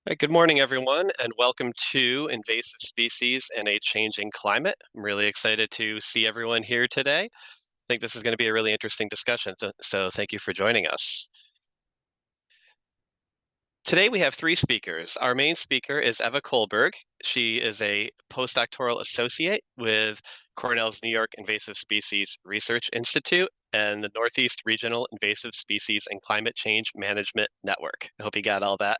Good morning, everyone, and welcome to Invasive Species and a Changing Climate. I'm really excited to see everyone here today. I think this is going to be a really interesting discussion, so thank you for joining us. Today we have three speakers. Our main speaker is Eva Colberg. She is a postdoctoral associate with Cornell's New York Invasive Species Research Institute and the Northeast Regional Invasive Species and Climate Change Management Network. I hope you got all that.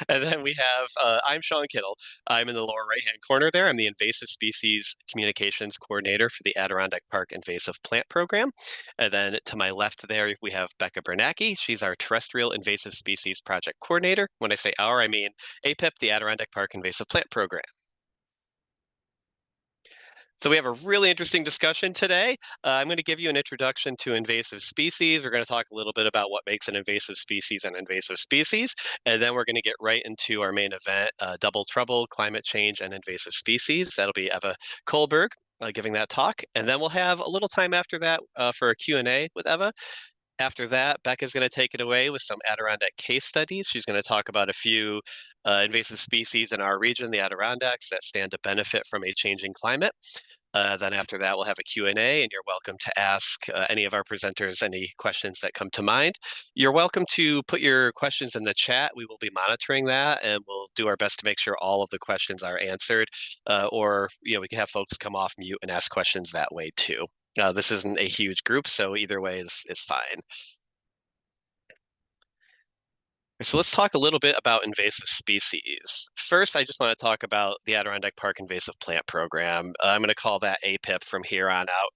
And then we have, I'm Sean Kittle. I'm in the lower right-hand corner there. I'm the Invasive Species Communications Coordinator for the Adirondack Park Invasive Plant Program. And then to my left there, we have Becca Bernacki. She's our Terrestrial Invasive Species Project Coordinator. When I say our, I mean APIP, the Adirondack Park Invasive Plant Program. So we have a really interesting discussion today. I'm going to give you an introduction to invasive species. We're going to talk a little bit about what makes an invasive species an invasive species, and then we're going to get right into our main event, Double Trouble, Climate Change, and Invasive Species. That'll be Eva Colberg giving that talk, and then we'll have a little time after that for a Q&A with Eva. After that, Becca's going to take it away with some Adirondack case studies. She's going to talk about a few invasive species in our region, the Adirondacks, that stand to benefit from a changing climate. Then after that, we'll have a Q&A, and you're welcome to ask any of our presenters any questions that come to mind. You're welcome to put your questions in the chat. We will be monitoring that, and we'll do our best to make sure all of the questions are answered, or we can have folks come off mute and ask questions that way too. This isn't a huge group, so either way is fine. So let's talk a little bit about invasive species. First, I just want to talk about the Adirondack Park Invasive Plant Program. I'm going to call that APIP from here on out.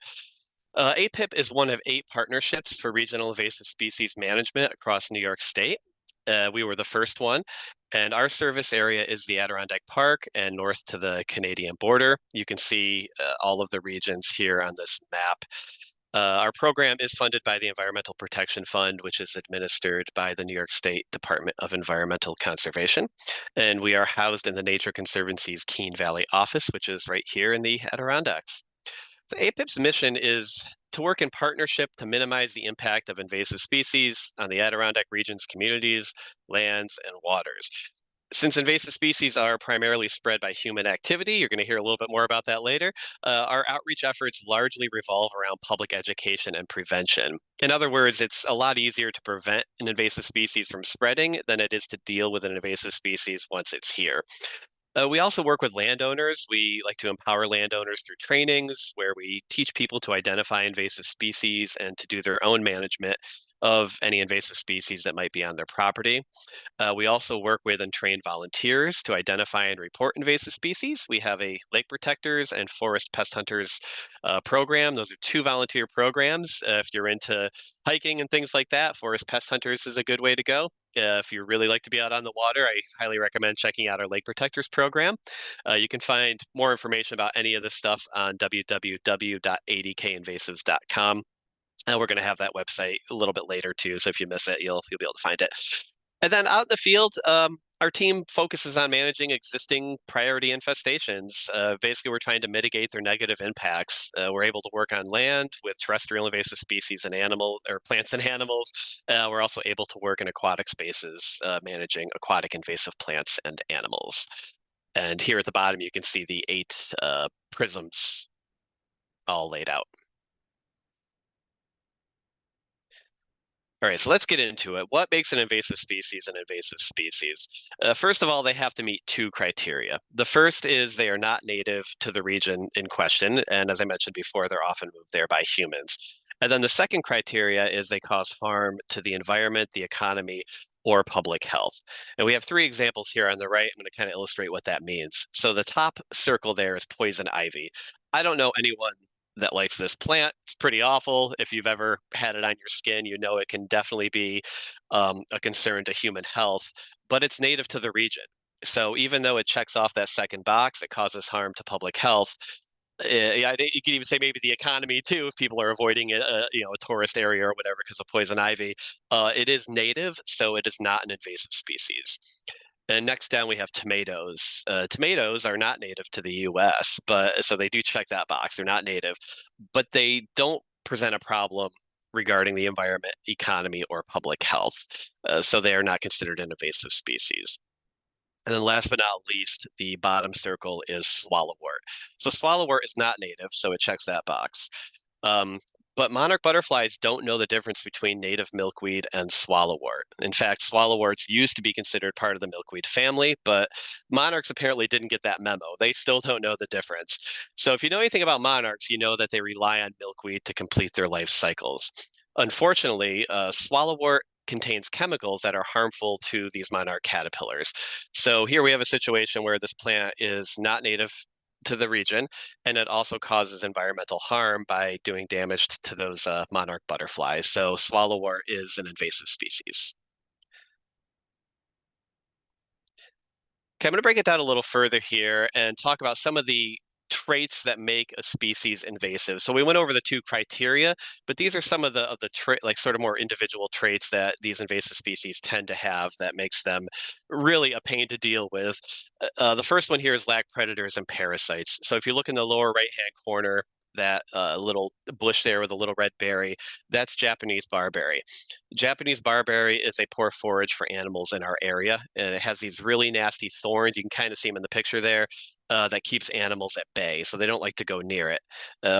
APIP is one of 8 partnerships for regional invasive species management across New York State. We were the first one, and our service area is the Adirondack Park and north to the Canadian border. You can see all of the regions here on this map. Our program is funded by the Environmental Protection Fund, which is administered by the New York State Department of Environmental Conservation. And we are housed in the Nature Conservancy's Keene Valley office, which is right here in the Adirondacks. So APIP's mission is to work in partnership to minimize the impact of invasive species on the Adirondack region's communities, lands, and waters. Since invasive species are primarily spread by human activity, you're going to hear a little bit more about that later, our outreach efforts largely revolve around public education and prevention. In other words, it's a lot easier to prevent an invasive species from spreading than it is to deal with an invasive species once it's here. We also work with landowners. We like to empower landowners through trainings where we teach people to identify invasive species and to do their own management of any invasive species that might be on their property. We also work with and train volunteers to identify and report invasive species. We have a lake protectors and forest pest hunters program. Those are 2 volunteer programs. If you're into hiking and things like that, forest pest hunters is a good way to go. If you really like to be out on the water, I highly recommend checking out our Lake Protectors program. You can find more information about any of this stuff on www.adkinvasives.com. We're going to have that website a little bit later too, so if you miss it, you'll be able to find it. And then out in the field, our team focuses on managing existing priority infestations. Basically, we're trying to mitigate their negative impacts. We're able to work on land with terrestrial invasive species and plants and animals. We're also able to work in aquatic spaces, managing aquatic invasive plants and animals. And here at the bottom, you can see the 8 prisms all laid out. All right, so let's get into it. What makes an invasive species an invasive species? First of all, they have to meet 2 criteria. The first is they are not native to the region in question, and as I mentioned before, they're often moved there by humans. And then the second criteria is they cause harm to the environment, the economy, or public health. And we have 3 examples here on the right. I'm going to kind of illustrate what that means. So the top circle there is poison ivy. I don't know anyone that likes this plant. It's pretty awful. If you've ever had it on your skin, you know it can definitely be a concern to human health, but it's native to the region. So even though it checks off that second box, it causes harm to public health. You could even say maybe the economy too, if people are avoiding it, a tourist area or whatever because of poison ivy. It is native, so it is not an invasive species. And next down, we have tomatoes. Tomatoes are not native to the US, but so they do check that box. They're not native, but they don't present a problem regarding the environment, economy, or public health. So they are not considered an invasive species. And then last but not least, the bottom circle is swallowwort. So swallowwort is not native, so it checks that box. Um, but monarch butterflies don't know the difference between native milkweed and swallowwort. In fact, swallowworts used to be considered part of the milkweed family, but monarchs apparently didn't get that memo. They still don't know the difference. So if you know anything about monarchs, you know that they rely on milkweed to complete their life cycles. Unfortunately, swallowwort contains chemicals that are harmful to these monarch caterpillars. So here we have a situation where this plant is not native to the region, and it also causes environmental harm by doing damage to those monarch butterflies. So swallowwort is an invasive species. Okay, I'm going to break it down a little further here and talk about some of the traits that make a species invasive. So we went over the two criteria, but these are some of the like sort of more individual traits that these invasive species tend to have that makes them really a pain to deal with. The first one here is lack predators and parasites. So if you look in the lower right-hand corner, that little bush there with a little red berry, that's Japanese barberry. Japanese barberry is a poor forage for animals in our area, and it has these really nasty thorns. You can kind of see them in the picture there. That keeps animals at bay, so they don't like to go near it.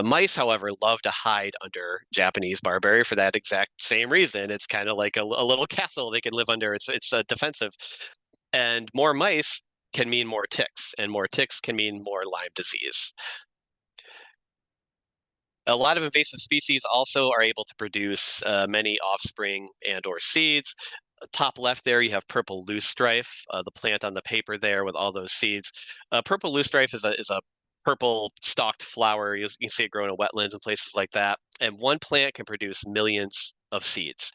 Mice, however, love to hide under Japanese barberry for that exact same reason. It's kind of like a little castle they can live under. It's defensive, and more mice can mean more ticks, and more ticks can mean more Lyme disease. A lot of invasive species also are able to produce many offspring and or seeds. Top left there, you have purple loosestrife, the plant on the paper there with all those seeds. Purple loosestrife is a purple stalked flower. You can see it grow in wetlands and places like that. And one plant can produce millions of seeds.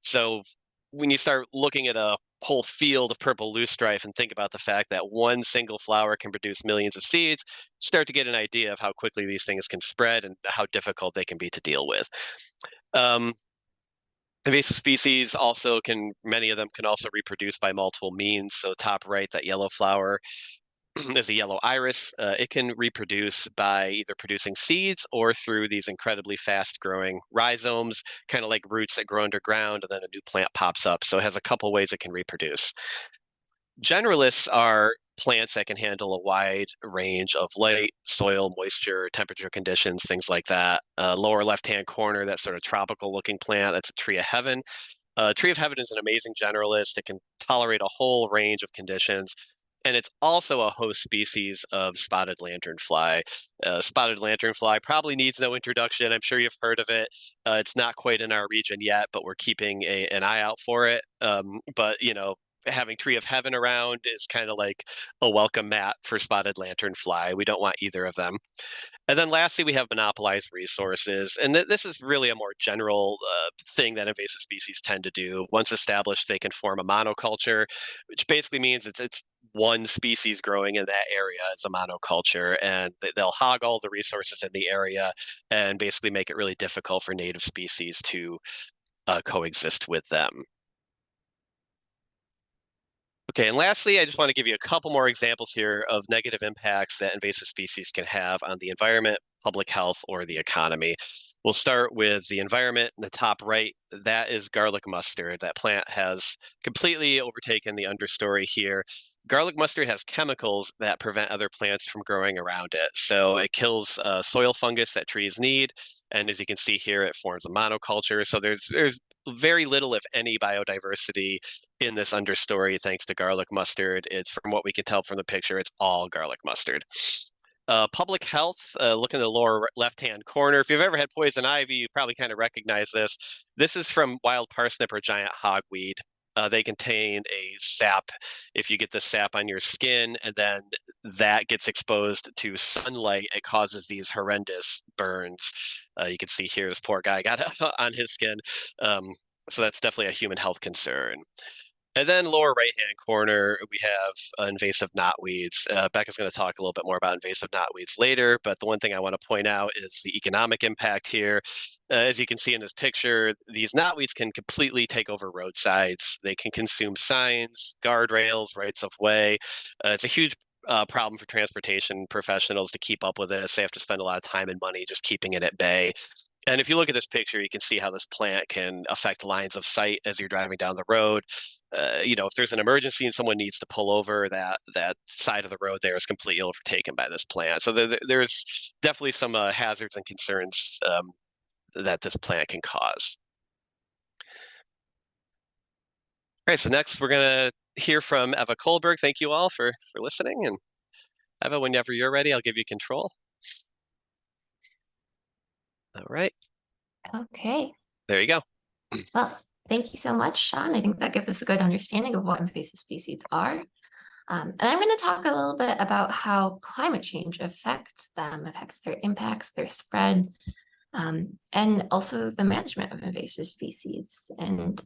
So when you start looking at a whole field of purple loosestrife and think about the fact that one single flower can produce millions of seeds, start to get an idea of how quickly these things can spread and how difficult they can be to deal with. Um, Invasive species also can, many of them can also reproduce by multiple means. So top right, that yellow flower is a yellow iris. It can reproduce by either producing seeds or through these incredibly fast growing rhizomes, kind of like roots that grow underground and then a new plant pops up. So it has a couple ways it can reproduce. Generalists are plants that can handle a wide range of light, soil, moisture, temperature conditions, things like that. Lower left-hand corner, that sort of tropical looking plant, that's a tree of heaven. Tree of Heaven is an amazing generalist. It can tolerate a whole range of conditions. And it's also a host species of spotted lanternfly. Spotted lanternfly probably needs no introduction. I'm sure you've heard of it. It's not quite in our region yet, but we're keeping an eye out for it. But, you know, having Tree of Heaven around is kind of like a welcome mat for spotted lanternfly. We don't want either of them. And then lastly, we have monopolized resources. And this is really a more general thing that invasive species tend to do. Once established, they can form a monoculture, which basically means it's one species growing in that area as a monoculture, and they'll hog all the resources in the area and basically make it really difficult for native species to coexist with them. Okay, and lastly, I just want to give you a couple more examples here of negative impacts that invasive species can have on the environment, public health, or the economy. We'll start with the environment in the top right. That is garlic mustard. That plant has completely overtaken the understory here. Garlic mustard has chemicals that prevent other plants from growing around it. So it kills soil fungus that trees need. And as you can see here, it forms a monoculture. So there's very little, if any, biodiversity in this understory thanks to garlic mustard. It's, from what we can tell from the picture, it's all garlic mustard. Public health, look in the lower left-hand corner. If you've ever had poison ivy, you probably kind of recognize this. This is from wild parsnip or giant hogweed. They contain a sap. If you get the sap on your skin and then that gets exposed to sunlight, it causes these horrendous burns. You can see here this poor guy got on his skin. So that's definitely a human health concern. And then lower right-hand corner, we have invasive knotweeds. Becca's going to talk a little bit more about invasive knotweeds later, but the one thing I want to point out is the economic impact here. As you can see in this picture, these knotweeds can completely take over roadsides. They can consume signs, guardrails, rights of way. It's a huge problem for transportation professionals to keep up with this. They have to spend a lot of time and money just keeping it at bay. And if you look at this picture, you can see how this plant can affect lines of sight as you're driving down the road. If there's an emergency and someone needs to pull over, that side of the road there is completely overtaken by this plant. So there's definitely some hazards and concerns that this plant can cause. All right, so next we're going to hear from Eva Colberg. Thank you all for listening. And Eva, whenever you're ready, I'll give you control. All right. Okay. There you go. Well, thank you so much, Sean. I think that gives us a good understanding of what invasive species are. And I'm going to talk a little bit about how climate change affects them, affects their impacts, their spread, and also the management of invasive species. And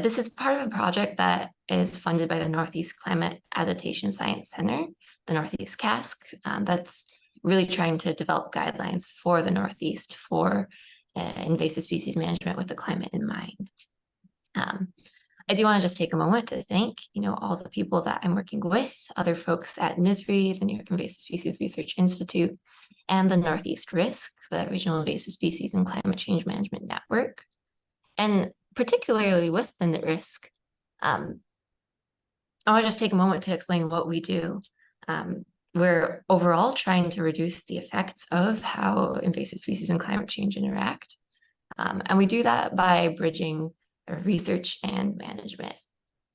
this is part of a project that is funded by the Northeast Climate Adaptation Science Center, the Northeast CASC, that's really trying to develop guidelines for the Northeast for invasive species management with the climate in mind. I do want to just take a moment to thank, all the people that I'm working with, other folks at NYISRI, the New York Invasive Species Research Institute, and the Northeast RISCC, the Regional Invasive Species and Climate Change Management Network. And particularly with the RISCC, I want to just take a moment to explain what we do. We're overall trying to reduce the effects of how invasive species and climate change interact. And we do that by bridging research and management.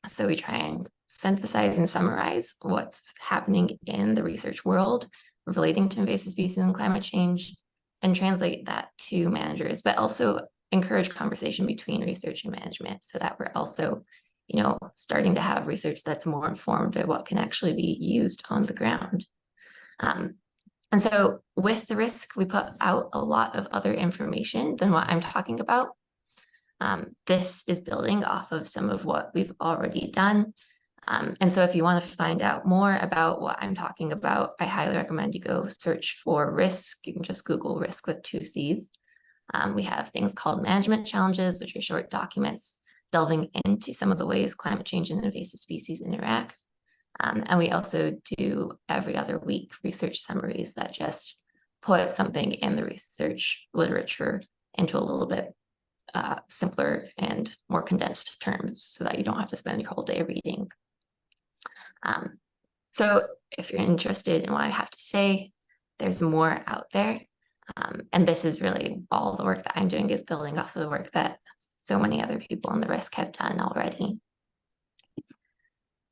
So we try and synthesize and summarize what's happening in the research world relating to invasive species and climate change and translate that to managers, but also encourage conversation between research and management so that we're also, starting to have research that's more informed by what can actually be used on the ground. And so with the RISCC, we put out a lot of other information than what I'm talking about. This is building off of some of what we've already done. And so if you want to find out more about what I'm talking about, I highly recommend you go search for RISCC. You can just Google RISCC with 2 C's. We have things called management challenges, which are short documents delving into some of the ways climate change and invasive species interact. And we also do every other week research summaries that just put something in the research literature into a little bit simpler and more condensed terms so that you don't have to spend your whole day reading. So if you're interested in what I have to say, there's more out there. And this is really all the work that I'm doing is building off of the work that so many other people in the RISCC have done already.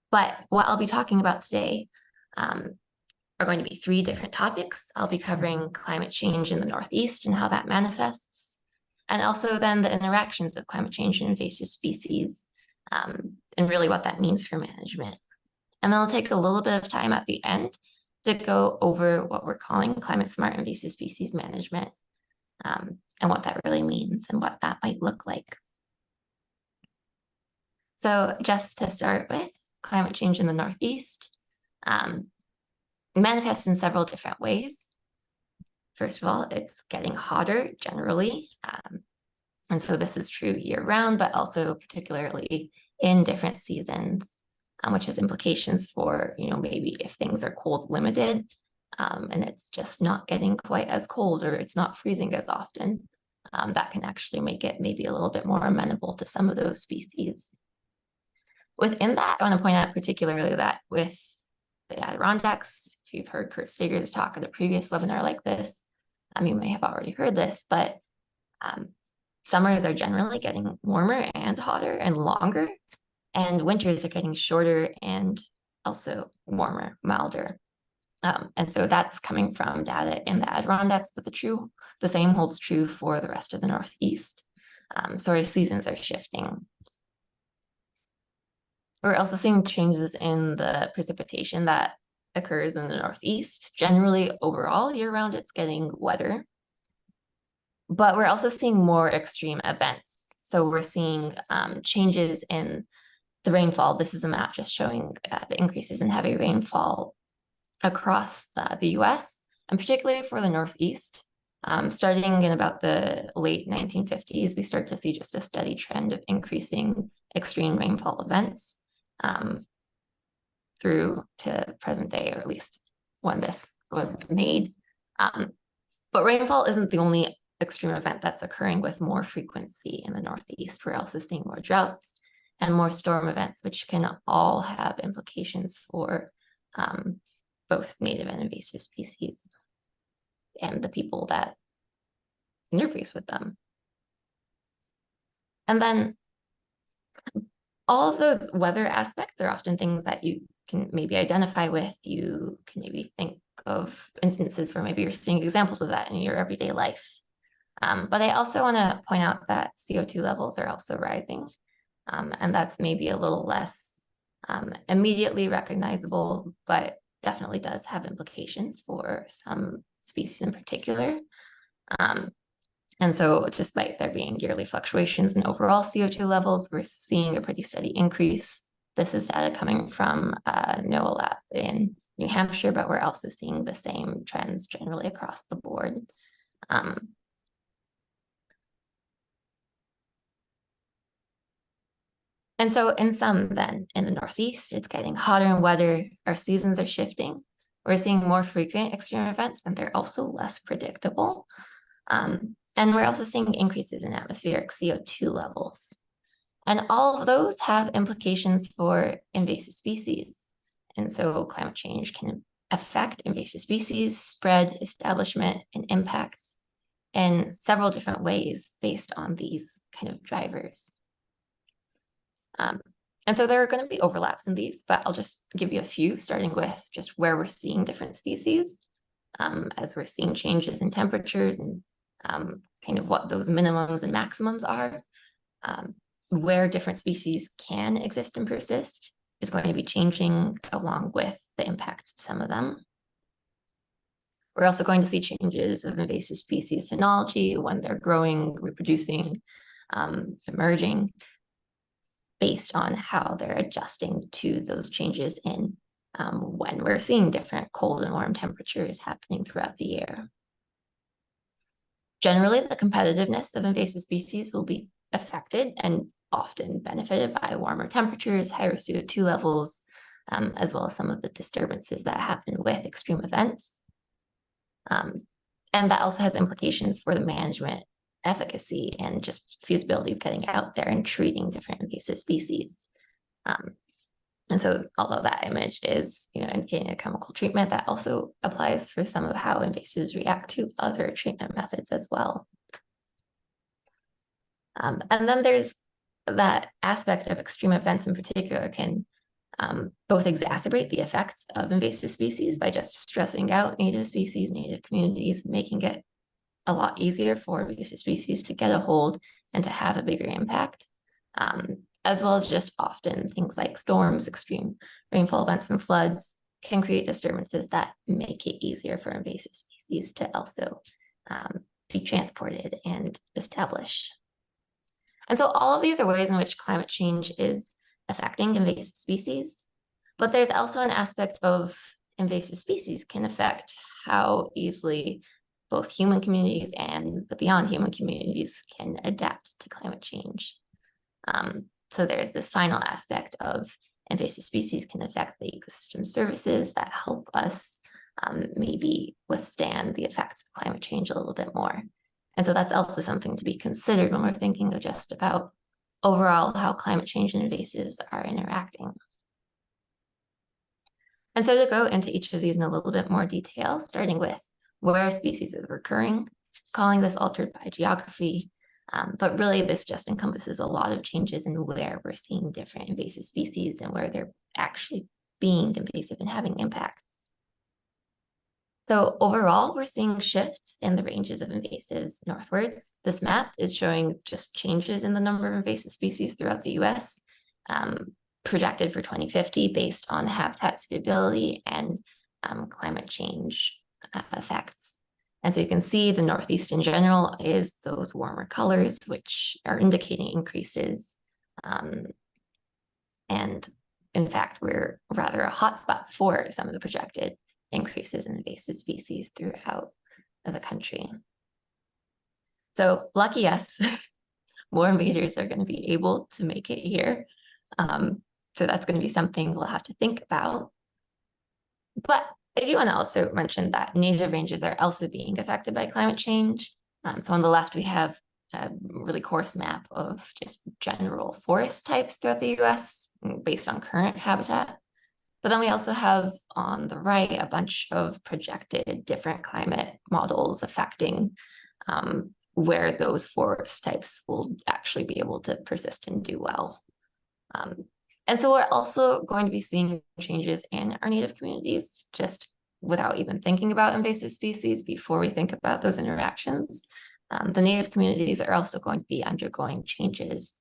But what I'll be talking about today are going to be 3 different topics. I'll be covering climate change in the Northeast and how that manifests, and also then the interactions of climate change and invasive species, and really what that means for management. And then I'll take a little bit of time at the end to go over what we're calling climate smart invasive species management, and what that really means and what that might look like. So just to start with, climate change in the Northeast manifests in several different ways. First of all, it's getting hotter generally. And so this is true year round, but also particularly in different seasons, which has implications for, maybe if things are cold limited and it's just not getting quite as cold or it's not freezing as often, that can actually make it maybe a little bit more amenable to some of those species. Within that, I want to point out particularly that with the Adirondacks, if you've heard Kurt Steger's talk at a previous webinar like this, you may have already heard this, but summers are generally getting warmer and hotter and longer, and winters are getting shorter and also warmer, milder. And so that's coming from data in the Adirondacks, but the same holds true for the rest of the Northeast. So our seasons are shifting. We're also seeing changes in the precipitation that occurs in the Northeast. Generally, overall, year-round, it's getting wetter. But we're also seeing more extreme events. So we're seeing changes in the rainfall. This is a map just showing the increases in heavy rainfall across the US, and particularly for the Northeast. Starting in about the late 1950s, we start to see just a steady trend of increasing extreme rainfall events through to present day, or at least when this was made. But rainfall isn't the only extreme event that's occurring with more frequency in the Northeast. We're also seeing more droughts and more storm events, which can all have implications for both native and invasive species and the people that interface with them. And then all of those weather aspects are often things that you can maybe identify with. You can maybe think of instances where maybe you're seeing examples of that in your everyday life. But I also want to point out that CO2 levels are also rising. And that's maybe a little less immediately recognizable, but definitely does have implications for some species in particular. And so despite there being yearly fluctuations in overall CO2 levels, we're seeing a pretty steady increase. This is data coming from NOAA lab in New Hampshire, but we're also seeing the same trends generally across the board. And so in some then, in the Northeast, it's getting hotter and wetter. Our seasons are shifting. We're seeing more frequent extreme events, and they're also less predictable. And we're also seeing increases in atmospheric CO2 levels. And all of those have implications for invasive species. And so climate change can affect invasive species, spread, establishment, and impacts in several different ways based on these kind of drivers. And so there are going to be overlaps in these, but I'll just give you a few, starting with just where we're seeing different species, as we're seeing changes in temperatures and kind of what those minimums and maximums are. Where different species can exist and persist is going to be changing along with the impacts of some of them. We're also going to see changes of invasive species phenology when they're growing, reproducing, emerging, based on how they're adjusting to those changes in when we're seeing different cold and warm temperatures happening throughout the year. Generally, the competitiveness of invasive species will be affected and often benefited by warmer temperatures, higher CO2 levels, as well as some of the disturbances that happen with extreme events. And that also has implications for the management efficacy and just feasibility of getting out there and treating different invasive species. And so although that image is, indicating a chemical treatment, that also applies for some of how invasives react to other treatment methods as well. And then there's that aspect of extreme events in particular can both exacerbate the effects of invasive species by just stressing out native species, native communities, making it a lot easier for invasive species to get a hold and to have a bigger impact, as well as just often things like storms, extreme rainfall events, and floods can create disturbances that make it easier for invasive species to also be transported and establish. And so all of these are ways in which climate change is affecting invasive species, but there's also an aspect of invasive species can affect how easily both human communities and the beyond human communities can adapt to climate change. So there's this final aspect of invasive species can affect the ecosystem services that help us maybe withstand the effects of climate change a little bit more. And so that's also something to be considered when we're thinking just about overall how climate change and invasives are interacting. And so to go into each of these in a little bit more detail, starting with where species are occurring, calling this altered by geography, but really this just encompasses a lot of changes in where we're seeing different invasive species and where they're actually being invasive and having impacts. So overall, we're seeing shifts in the ranges of invasives northwards. This map is showing just changes in the number of invasive species throughout the US, projected for 2050 based on habitat suitability and climate change effects. And so you can see the Northeast in general is those warmer colors, which are indicating increases. And in fact, we're rather a hotspot for some of the projected increases in invasive species throughout the country. So lucky us, more invaders are going to be able to make it here. So that's going to be something we'll have to think about. But I do want to also mention that native ranges are also being affected by climate change. So on the left, we have a really coarse map of just general forest types throughout the US based on current habitat. But then we also have on the right a bunch of projected different climate models affecting where those forest types will actually be able to persist and do well. And so we're also going to be seeing changes in our native communities, just without even thinking about invasive species before we think about those interactions. The native communities are also going to be undergoing changes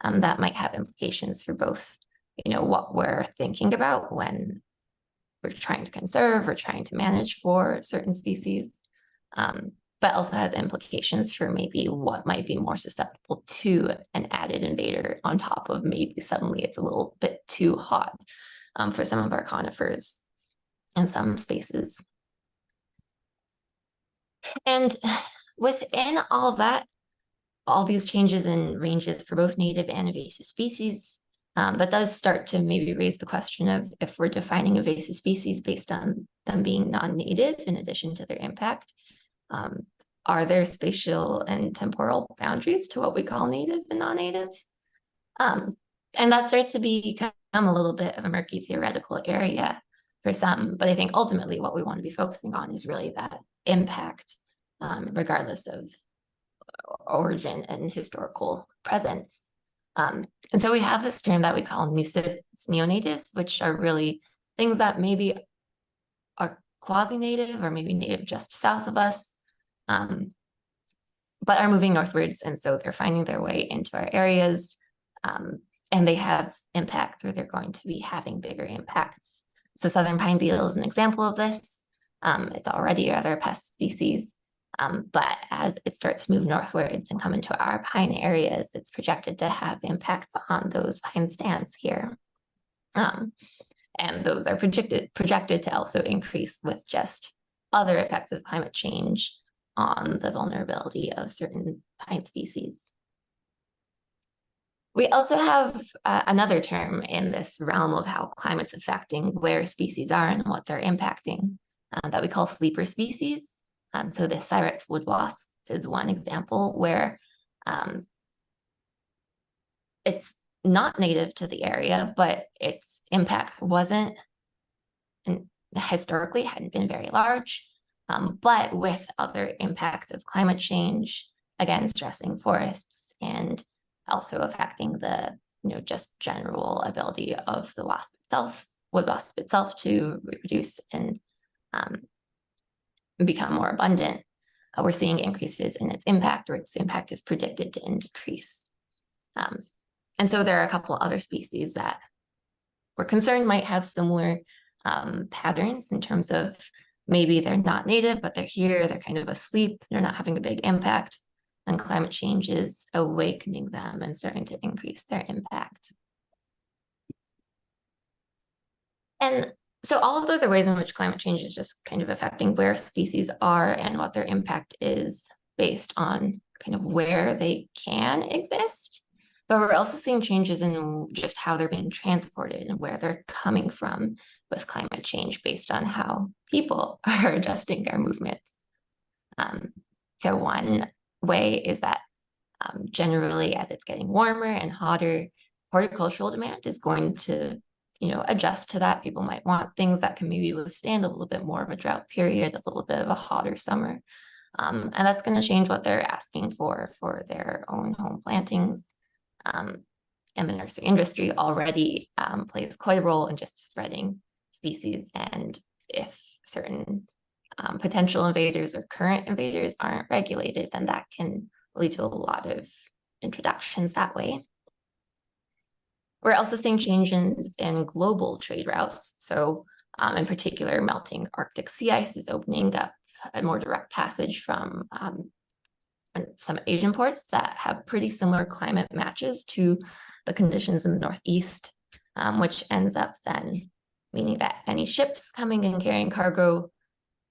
that might have implications for both, what we're thinking about when we're trying to conserve or trying to manage for certain species, but also has implications for maybe what might be more susceptible to an added invader on top of maybe suddenly it's a little bit too hot for some of our conifers in some spaces. And within all of that, all these changes in ranges for both native and invasive species, that does start to maybe raise the question of if we're defining invasive species based on them being non-native in addition to their impact, are there spatial and temporal boundaries to what we call native and non-native? And that starts to become a little bit of a murky theoretical area for some, but I think ultimately what we want to be focusing on is really that impact, regardless of origin and historical presence. And so we have this term that we call nuisance neonatives, which are really things that maybe are quasi-native or maybe native just south of us, but are moving northwards. And so they're finding their way into our areas, and they have impacts, or they're going to be having bigger impacts. So southern pine beetle is an example of this. It's already a rather pest species, but as it starts to move northwards and come into our pine areas, it's projected to have impacts on those pine stands here. And those are projected to also increase with just other effects of climate change on the vulnerability of certain pine species. We also have another term in this realm of how climate's affecting where species are and what they're impacting that we call sleeper species. So the Cyrex wood wasp is one example where it's not native to the area, but its impact wasn't, and historically hadn't been very large. But with other impacts of climate change, again, stressing forests and also affecting the, just general ability of the wasp itself, wood wasp itself, to reproduce and become more abundant, we're seeing increases in its impact, or its impact is predicted to increase. And so there are a couple other species that we're concerned might have similar patterns in terms of maybe they're not native, but they're here, they're kind of asleep, they're not having a big impact, and climate change is awakening them and starting to increase their impact. And so all of those are ways in which climate change is just kind of affecting where species are and what their impact is based on kind of where they can exist. But we're also seeing changes in just how they're being transported and where they're coming from with climate change based on how people are adjusting their movements. So one way is that generally, as it's getting warmer and hotter, horticultural demand is going to adjust to that. People might want things that can maybe withstand a little bit more of a drought period, a little bit of a hotter summer. And that's going to change what they're asking for their own home plantings. And the nursery industry already plays quite a role in just spreading species. And if certain potential invaders or current invaders aren't regulated, then that can lead to a lot of introductions that way. We're also seeing changes in global trade routes. So in particular, melting Arctic sea ice is opening up a more direct passage from some Asian ports that have pretty similar climate matches to the conditions in the Northeast, which ends up then meaning that any ships coming and carrying cargo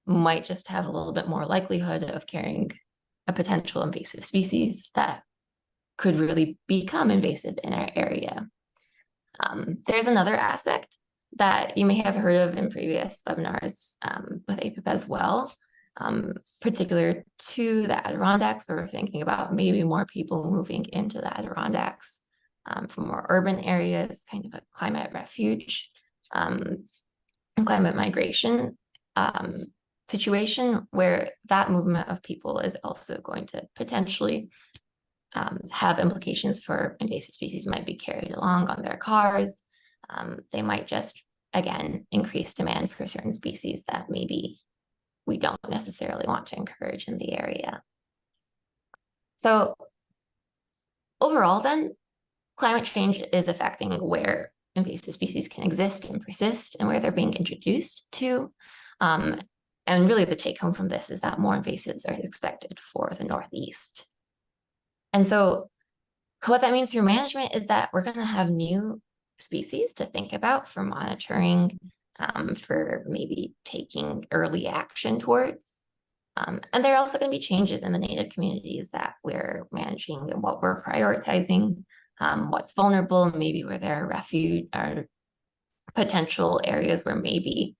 might just have a little bit more likelihood of carrying a potential invasive species that could really become invasive in our area. There's another aspect that you may have heard of in previous webinars with APIP as well, particular to the Adirondacks, or we're thinking about maybe more people moving into the Adirondacks from more urban areas, kind of a climate refuge, and climate migration situation where that movement of people is also going to potentially have implications for invasive species, might be carried along on their cars. They might just, again, increase demand for certain species that maybe we don't necessarily want to encourage in the area. So overall then, climate change is affecting where invasive species can exist and persist and where they're being introduced to. And really the take home from this is that more invasives are expected for the Northeast. And so what that means for management is that we're going to have new species to think about for monitoring, for maybe taking early action towards. And there are also going to be changes in the native communities that we're managing and what we're prioritizing, what's vulnerable, maybe where there are refuge or potential areas where maybe,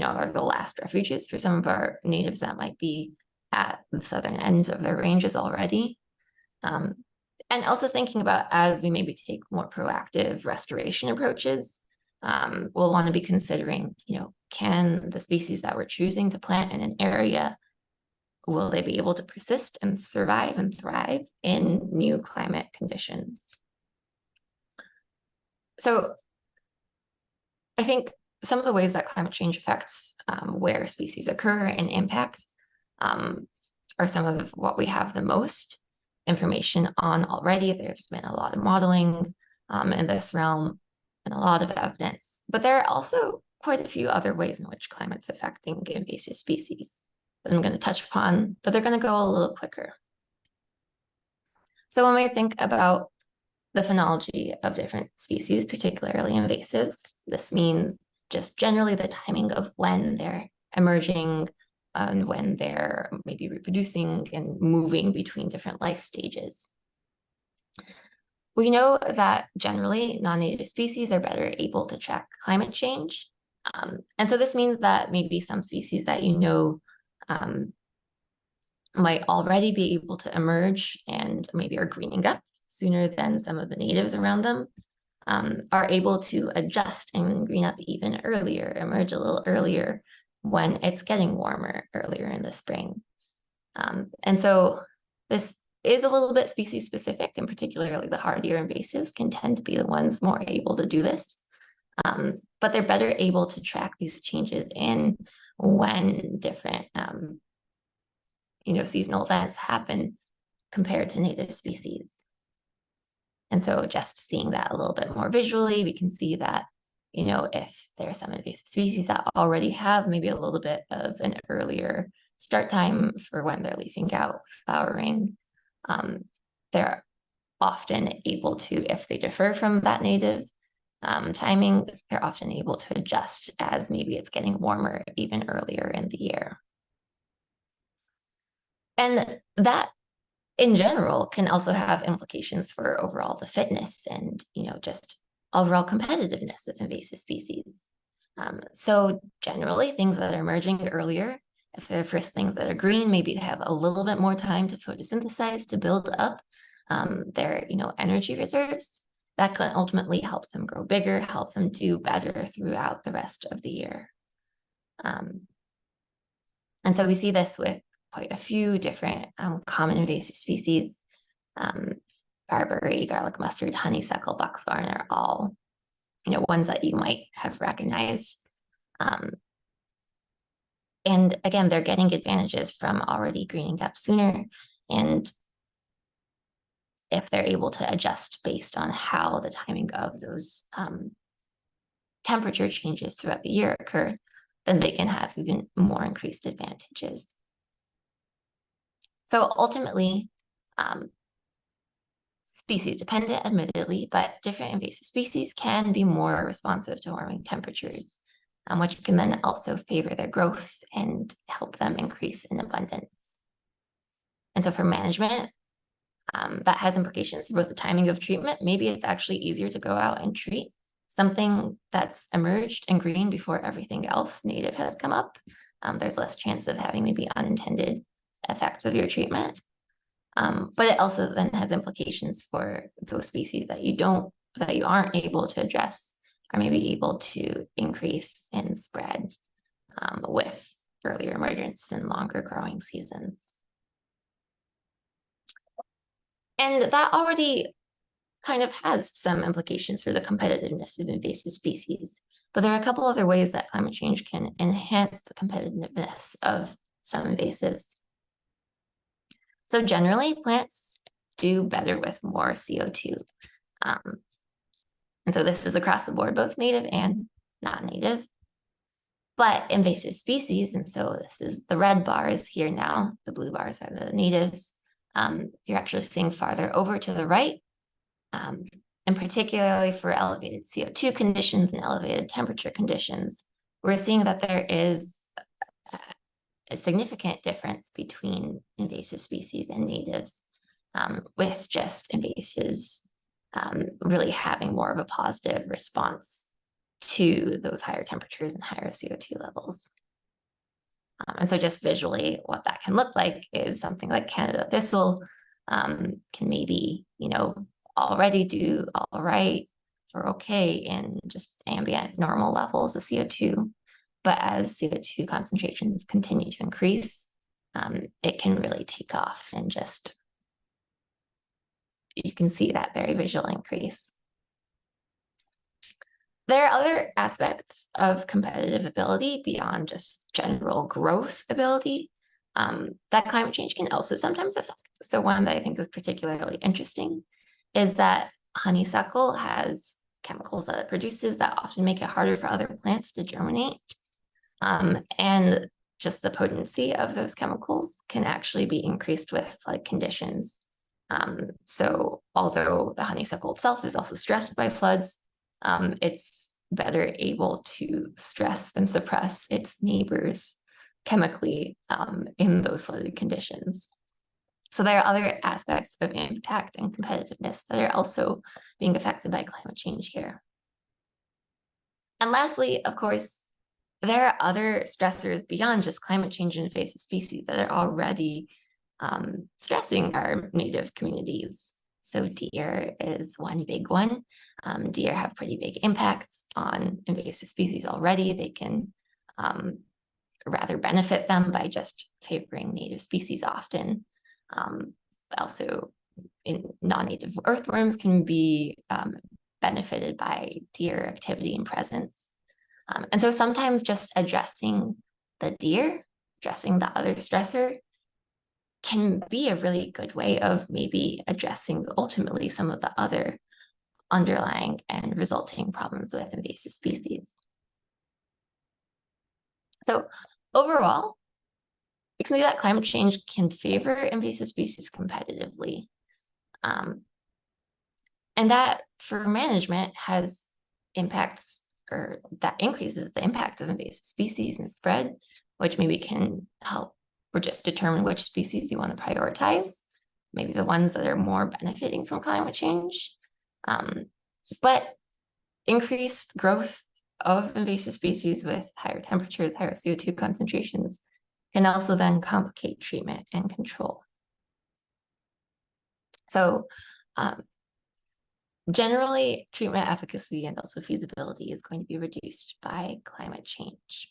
are the last refuges for some of our natives that might be at the southern ends of their ranges already. And also thinking about, as we maybe take more proactive restoration approaches, we'll want to be considering, can the species that we're choosing to plant in an area, will they be able to persist and survive and thrive in new climate conditions? So I think some of the ways that climate change affects where species occur and impact are some of what we have the most information on already. There's been a lot of modeling in this realm and a lot of evidence, but there are also quite a few other ways in which climate's affecting invasive species that I'm going to touch upon, but they're going to go a little quicker. So when we think about the phenology of different species, particularly invasives, this means just generally the timing of when they're emerging and when they're maybe reproducing and moving between different life stages. We know that generally non-native species are better able to track climate change. And so this means that maybe some species that might already be able to emerge and maybe are greening up sooner than some of the natives around them, are able to adjust and green up even earlier, emerge a little earlier when it's getting warmer earlier in the spring. And so this is a little bit species specific, and particularly the hardier invasives can tend to be the ones more able to do this. But they're better able to track these changes in when different seasonal events happen compared to native species. And so just seeing that a little bit more visually, we can see that, if there are some invasive species that already have maybe a little bit of an earlier start time for when they're leafing out, flowering, they're often able to, if they differ from that native timing, they're often able to adjust as maybe it's getting warmer even earlier in the year. And that in general can also have implications for overall the fitness and, just overall competitiveness of invasive species. So generally things that are emerging earlier, if they're first things that are green, maybe they have a little bit more time to photosynthesize, to build up their, energy reserves. That can ultimately help them grow bigger, help them do better throughout the rest of the year. And so we see this with quite a few different common invasive species. Barberry, garlic mustard, honeysuckle, buckthorn are all, ones that you might have recognized. And again, they're getting advantages from already greening up sooner. And if they're able to adjust based on how the timing of those temperature changes throughout the year occur, then they can have even more increased advantages. So ultimately, species dependent, admittedly, but different invasive species can be more responsive to warming temperatures, which can then also favor their growth and help them increase in abundance. And so for management, that has implications for both the timing of treatment. Maybe it's actually easier to go out and treat something that's emerged and green before everything else native has come up. there's less chance of having maybe unintended effects of your treatment. But it also then has implications for those species that you aren't able to address, or maybe able to increase in spread with earlier emergence and longer growing seasons. And that already kind of has some implications for the competitiveness of invasive species. But there are a couple other ways that climate change can enhance the competitiveness of some invasives. So generally, plants do better with more CO2. And so this is across the board, both native and non-native. But invasive species, and so this is the red bars here now, the blue bars are the natives, you're actually seeing farther over to the right, and particularly for elevated CO2 conditions and elevated temperature conditions, we're seeing that there is a significant difference between invasive species and natives, with just invasives really having more of a positive response to those higher temperatures and higher CO2 levels. And so just visually, what that can look like is something like Canada thistle can maybe, already do all right or okay in just ambient normal levels of CO2. But as CO2 concentrations continue to increase, it can really take off, and just, you can see that very visual increase. There are other aspects of competitive ability beyond just general growth ability that climate change can also sometimes affect. So one that I think is particularly interesting is that honeysuckle has chemicals that it produces that often make it harder for other plants to germinate. And just the potency of those chemicals can actually be increased with conditions. So although the honeysuckle itself is also stressed by floods, it's better able to stress and suppress its neighbors chemically in those flooded conditions. So there are other aspects of impact and competitiveness that are also being affected by climate change here. And lastly, of course, there are other stressors beyond just climate change and invasive species that are already stressing our native communities. So deer is one big one. Deer have pretty big impacts on invasive species already. They can rather benefit them by just favoring native species often. Also, non-native earthworms can be benefited by deer activity and presence. And so sometimes just addressing the deer, addressing the other stressor, can be a really good way of maybe addressing ultimately some of the other underlying and resulting problems with invasive species. So overall, we can see that climate change can favor invasive species competitively. And that for management has impacts, or that increases the impact of invasive species and spread, which maybe can help or just determine which species you want to prioritize, maybe the ones that are more benefiting from climate change. But increased growth of invasive species with higher temperatures, higher CO2 concentrations can also then complicate treatment and control. So generally, treatment efficacy and also feasibility is going to be reduced by climate change.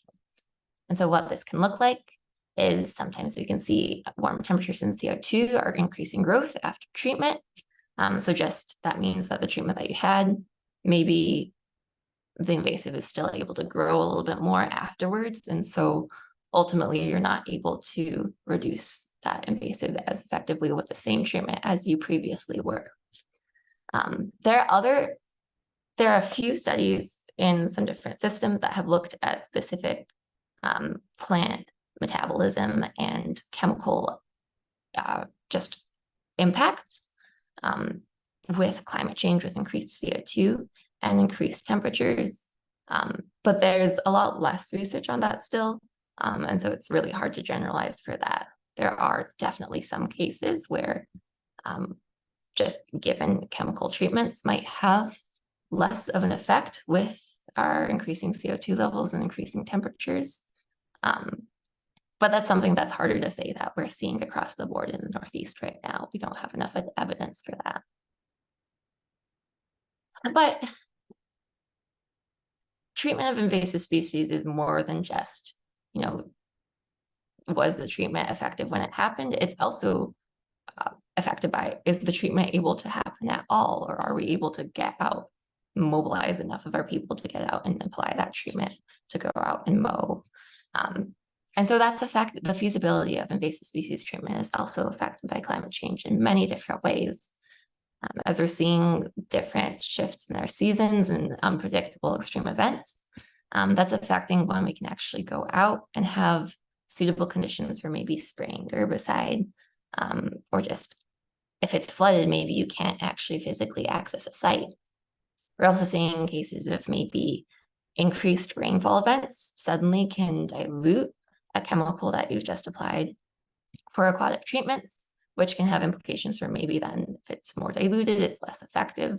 And so what this can look like is sometimes we can see warm temperatures in CO2 are increasing growth after treatment. So just that means that the treatment that you had, maybe the invasive is still able to grow a little bit more afterwards. And so ultimately you're not able to reduce that invasive as effectively with the same treatment as you previously were. There are a few studies in some different systems that have looked at specific plant metabolism and chemical just impacts with climate change, with increased CO2 and increased temperatures. But there's a lot less research on that still. And so it's really hard to generalize for that. There are definitely some cases where just given chemical treatments might have less of an effect with our increasing CO2 levels and increasing temperatures. But that's something that's harder to say that we're seeing across the board in the Northeast right now. We don't have enough evidence for that. But treatment of invasive species is more than just, was the treatment effective when it happened? It's also affected by, is the treatment able to happen at all? Or are we able to get out, mobilize enough of our people to get out and apply that treatment, to go out and mow? And so that's affected, the feasibility of invasive species treatment is also affected by climate change in many different ways. As we're seeing different shifts in our seasons and unpredictable extreme events, that's affecting when we can actually go out and have suitable conditions for maybe spraying herbicide, or just if it's flooded, maybe you can't actually physically access a site. We're also seeing cases of maybe increased rainfall events suddenly can dilute a chemical that you've just applied for aquatic treatments, which can have implications for maybe then if it's more diluted, it's less effective.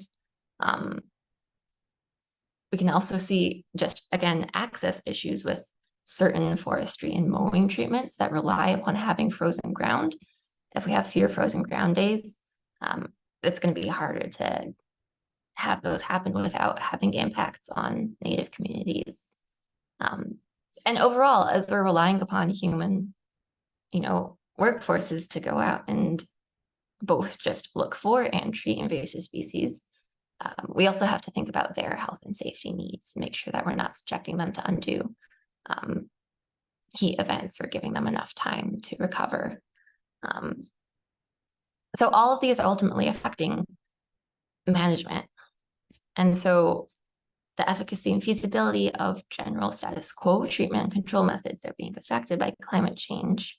We can also see just, again, access issues with certain forestry and mowing treatments that rely upon having frozen ground. If we have fewer frozen ground days, it's going to be harder to have those happen without having impacts on Native communities. And overall, as we're relying upon human, workforces to go out and both just look for and treat invasive species, we also have to think about their health and safety needs and make sure that we're not subjecting them to undue heat events or giving them enough time to recover. So all of these are ultimately affecting management. And so the efficacy and feasibility of general status quo treatment and control methods are being affected by climate change.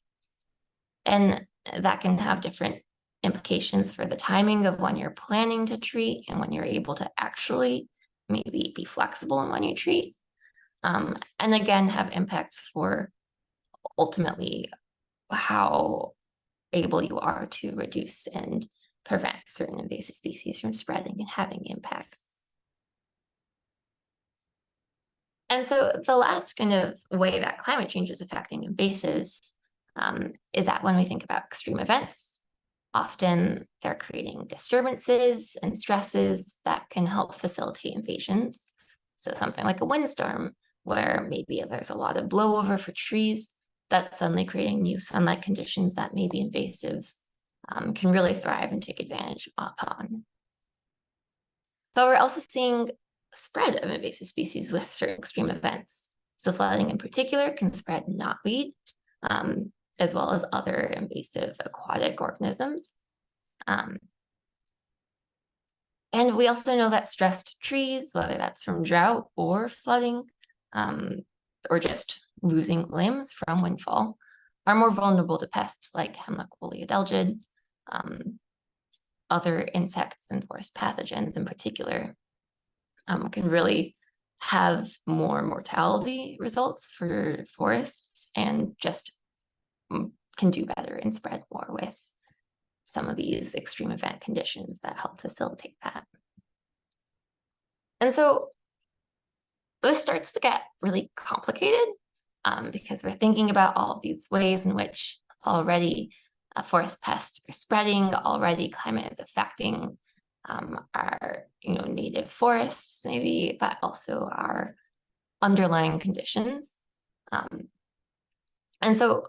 And that can have different implications for the timing of when you're planning to treat and when you're able to actually maybe be flexible in when you treat. And again, have impacts for ultimately how able you are to reduce and prevent certain invasive species from spreading and having impacts. And so the last kind of way that climate change is affecting invasives is that when we think about extreme events, often they're creating disturbances and stresses that can help facilitate invasions. So something like a windstorm, where maybe there's a lot of blowover for trees, that's suddenly creating new sunlight conditions that maybe invasives can really thrive and take advantage upon. But we're also seeing spread of invasive species with certain extreme events. So flooding in particular can spread knotweed, as well as other invasive aquatic organisms. And we also know that stressed trees, whether that's from drought or flooding, or just losing limbs from windfall, are more vulnerable to pests like hemlock woolly adelgid, other insects and forest pathogens in particular, can really have more mortality results for forests and just can do better and spread more with some of these extreme event conditions that help facilitate that. And so this starts to get really complicated because we're thinking about all of these ways in which already forest pests are spreading, already climate is affecting our native forests maybe, but also our underlying conditions. And so,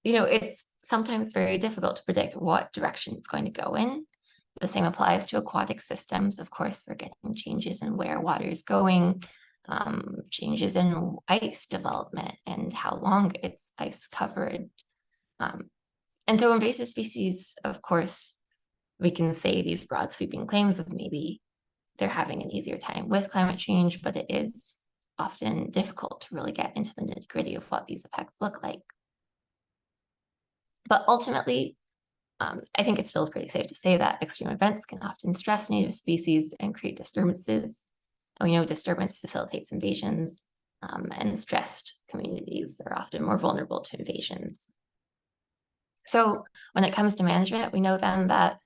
it's sometimes very difficult to predict what direction it's going to go in. The same applies to aquatic systems. Of course, we're getting changes in where water is going, changes in ice development and how long it's ice covered. And so invasive species, of course, we can say these broad sweeping claims of maybe they're having an easier time with climate change, but it is often difficult to really get into the nitty-gritty of what these effects look like. But ultimately, I think it still is pretty safe to say that extreme events can often stress native species and create disturbances. And we know disturbance facilitates invasions, and stressed communities are often more vulnerable to invasions. So when it comes to management, we know then that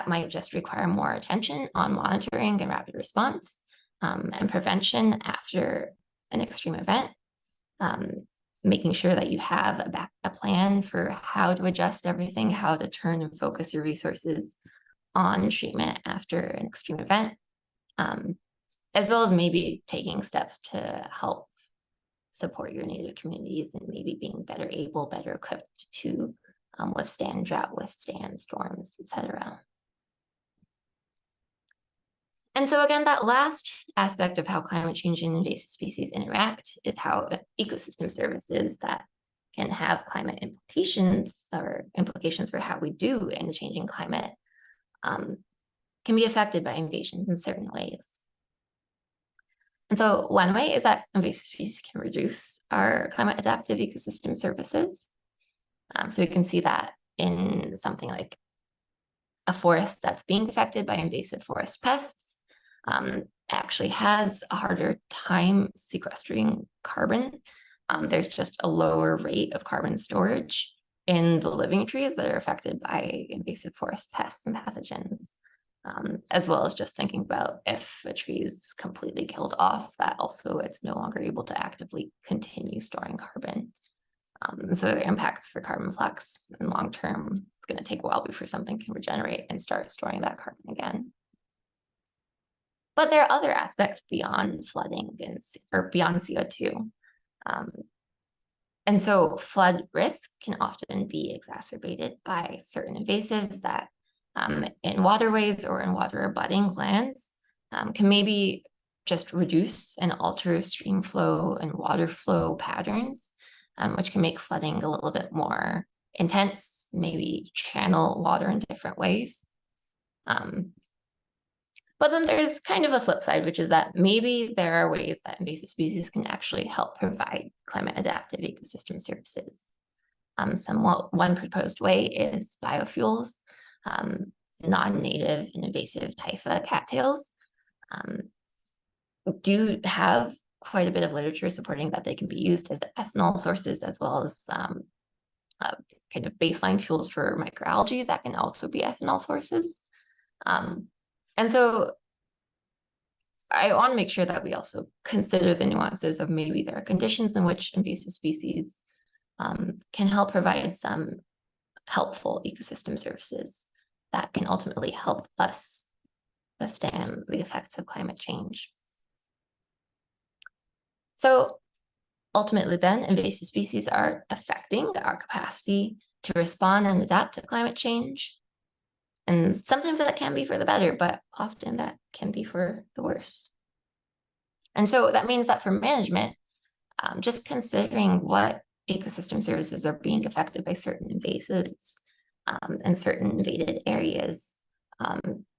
might just require more attention on monitoring and rapid response and prevention after an extreme event. making sure that you have a plan for how to adjust everything, how to turn and focus your resources on treatment after an extreme event, as well as maybe taking steps to help support your native communities and maybe being better equipped to withstand drought, withstand storms, etc. And so again, that last aspect of how climate change and invasive species interact is how ecosystem services that can have climate implications or implications for how we do in the changing climate can be affected by invasions in certain ways. And so one way is that invasive species can reduce our climate adaptive ecosystem services. So we can see that in something like a forest that's being affected by invasive forest pests actually has a harder time sequestering carbon. There's just a lower rate of carbon storage in the living trees that are affected by invasive forest pests and pathogens, as well as just thinking about if a tree is completely killed off, that also it's no longer able to actively continue storing carbon. So the impacts for carbon flux in long term, it's going to take a while before something can regenerate and start storing that carbon again. But there are other aspects beyond flooding or beyond CO2. And so flood risk can often be exacerbated by certain invasives that in waterways or in water abutting lands can maybe just reduce and alter stream flow and water flow patterns, which can make flooding a little bit more intense, maybe channel water in different ways. But then there's kind of a flip side, which is that maybe there are ways that invasive species can actually help provide climate adaptive ecosystem services. One proposed way is biofuels. Non-native and invasive taifa cattails do have quite a bit of literature supporting that they can be used as ethanol sources, as well as kind of baseline fuels for microalgae that can also be ethanol sources. And so I want to make sure that we also consider the nuances of maybe there are conditions in which invasive species can help provide some helpful ecosystem services that can ultimately help us withstand the effects of climate change. So ultimately then, invasive species are affecting our capacity to respond and adapt to climate change. And sometimes that can be for the better, but often that can be for the worse. And so that means that for management, just considering what ecosystem services are being affected by certain invasives and certain invaded areas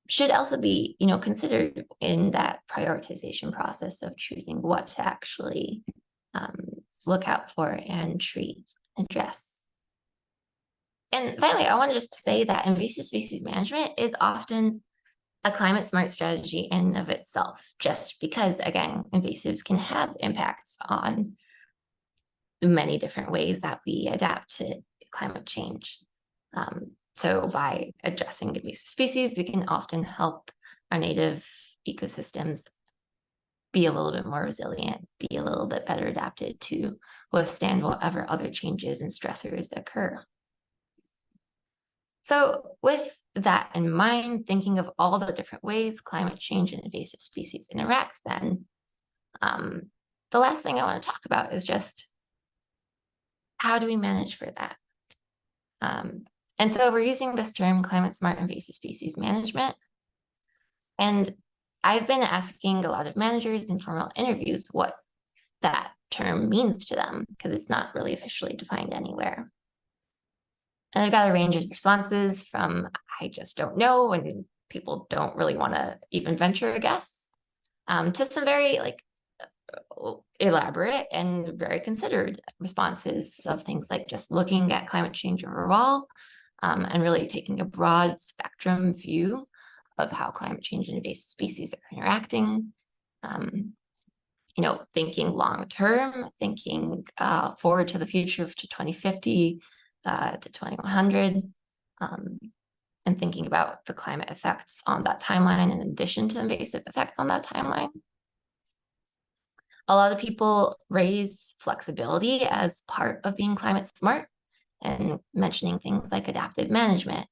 should also be, considered in that prioritization process of choosing what to actually look out for and treat, address. And finally, I want to just say that invasive species management is often a climate smart strategy in and of itself, just because, again, invasives can have impacts on many different ways that we adapt to climate change. So by addressing invasive species, we can often help our native ecosystems be a little bit more resilient, be a little bit better adapted to withstand whatever other changes and stressors occur. So with that in mind, thinking of all the different ways climate change and invasive species interact, then the last thing I want to talk about is just how do we manage for that? And so we're using this term climate smart invasive species management. And I've been asking a lot of managers in formal interviews what that term means to them, because it's not really officially defined anywhere. And I've got a range of responses from I just don't know, and people don't really want to even venture a guess, to some very elaborate and very considered responses of things like just looking at climate change overall and really taking a broad spectrum view of how climate change and invasive species are interacting. Thinking long term, thinking forward to the future to 2050 to 2100, and thinking about the climate effects on that timeline in addition to invasive effects on that timeline. A lot of people raise flexibility as part of being climate smart and mentioning things like adaptive management,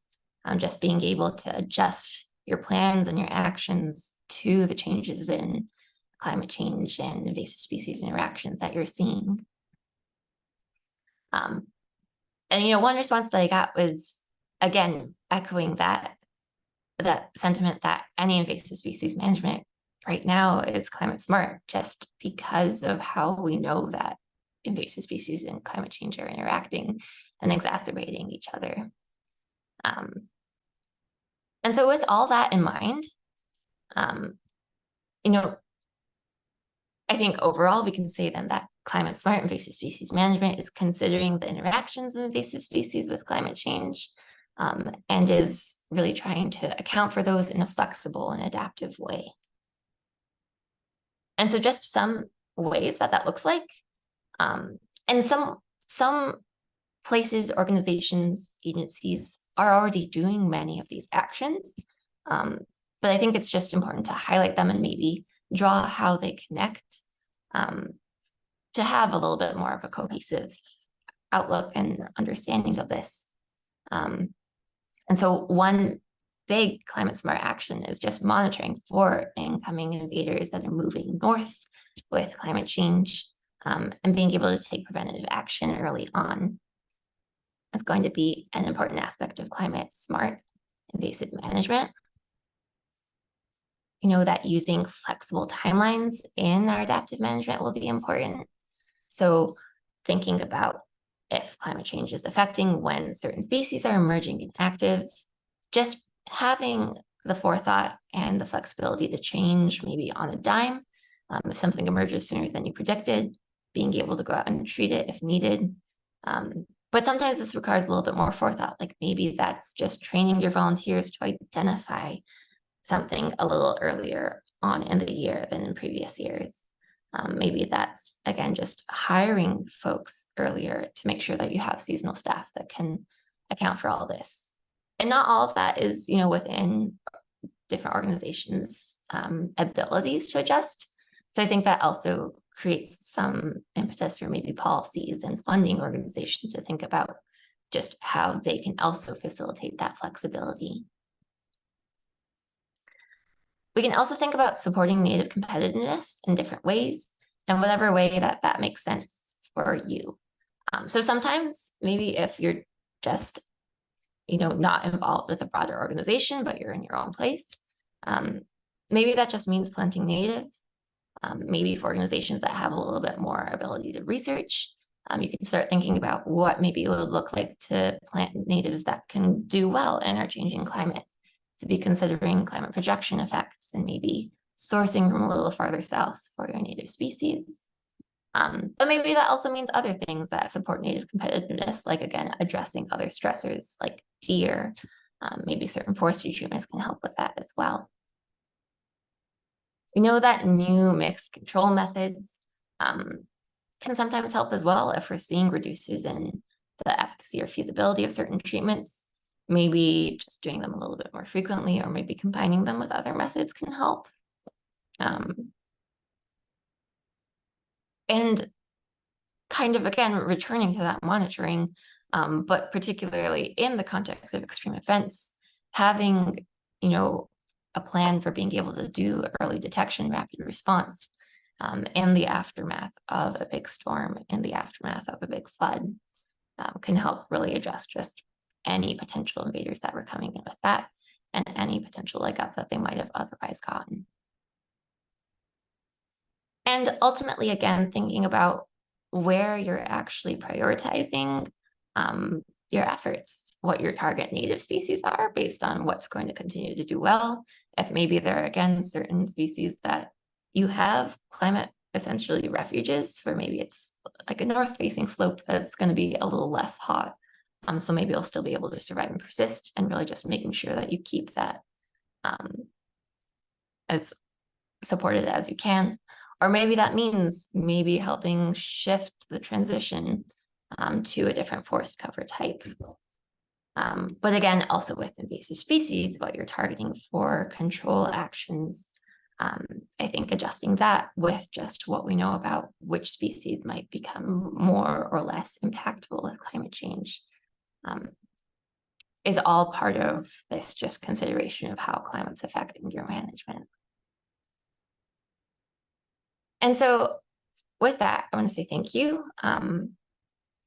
just being able to adjust your plans and your actions to the changes in climate change and invasive species interactions that you're seeing. And one response that I got was, again, echoing that sentiment that any invasive species management right now is climate smart, just because of how we know that invasive species and climate change are interacting and exacerbating each other. And so with all that in mind, I think overall we can say then that climate smart invasive species management is considering the interactions of invasive species with climate change, and is really trying to account for those in a flexible and adaptive way. And so just some ways that looks like, and some places, organizations, agencies are already doing many of these actions, but I think it's just important to highlight them and maybe draw how they connect, to have a little bit more of a cohesive outlook and understanding of this. And so one big climate smart action is just monitoring for incoming invaders that are moving north with climate change, and being able to take preventative action early on. It's going to be an important aspect of climate smart invasive management. That using flexible timelines in our adaptive management will be important. So thinking about if climate change is affecting when certain species are emerging and active, just having the forethought and the flexibility to change maybe on a dime. If something emerges sooner than you predicted, being able to go out and treat it if needed. But sometimes this requires a little bit more forethought, like maybe that's just training your volunteers to identify something a little earlier on in the year than in previous years. Maybe that's, again, just hiring folks earlier to make sure that you have seasonal staff that can account for all this. And not all of that is, within different organizations' abilities to adjust. So I think that also creates some impetus for maybe policies and funding organizations to think about just how they can also facilitate that flexibility. We can also think about supporting Native competitiveness in different ways, and whatever way that makes sense for you. So sometimes maybe if you're just, not involved with a broader organization, but you're in your own place, maybe that just means planting native. Maybe for organizations that have a little bit more ability to research, you can start thinking about what maybe it would look like to plant natives that can do well in our changing climate, to be considering climate projection effects and maybe sourcing from a little farther south for your native species. But maybe that also means other things that support native competitiveness, like, again, addressing other stressors like deer. Maybe certain forestry treatments can help with that as well. We know that new mixed control methods can sometimes help as well if we're seeing reduces in the efficacy or feasibility of certain treatments. Maybe just doing them a little bit more frequently, or maybe combining them with other methods can help. And kind of, again, returning to that monitoring, but particularly in the context of extreme events, having, a plan for being able to do early detection, rapid response, in the aftermath of a big storm, in the aftermath of a big flood, can help really address just any potential invaders that were coming in with that, and any potential leg up that they might have otherwise gotten. And ultimately, again, thinking about where you're actually prioritizing your efforts, what your target native species are based on what's going to continue to do well. If maybe there are, again, certain species that you have climate essentially refuges, where maybe it's like a north-facing slope that's going to be a little less hot. So maybe it'll still be able to survive and persist, and really just making sure that you keep that as supported as you can. Or maybe that means maybe helping shift the transition to a different forest cover type. But again, also with invasive species, what you're targeting for control actions I think adjusting that with just what we know about which species might become more or less impactful with climate change is all part of this just consideration of how climate's affecting your management. And so with that, I want to say thank you.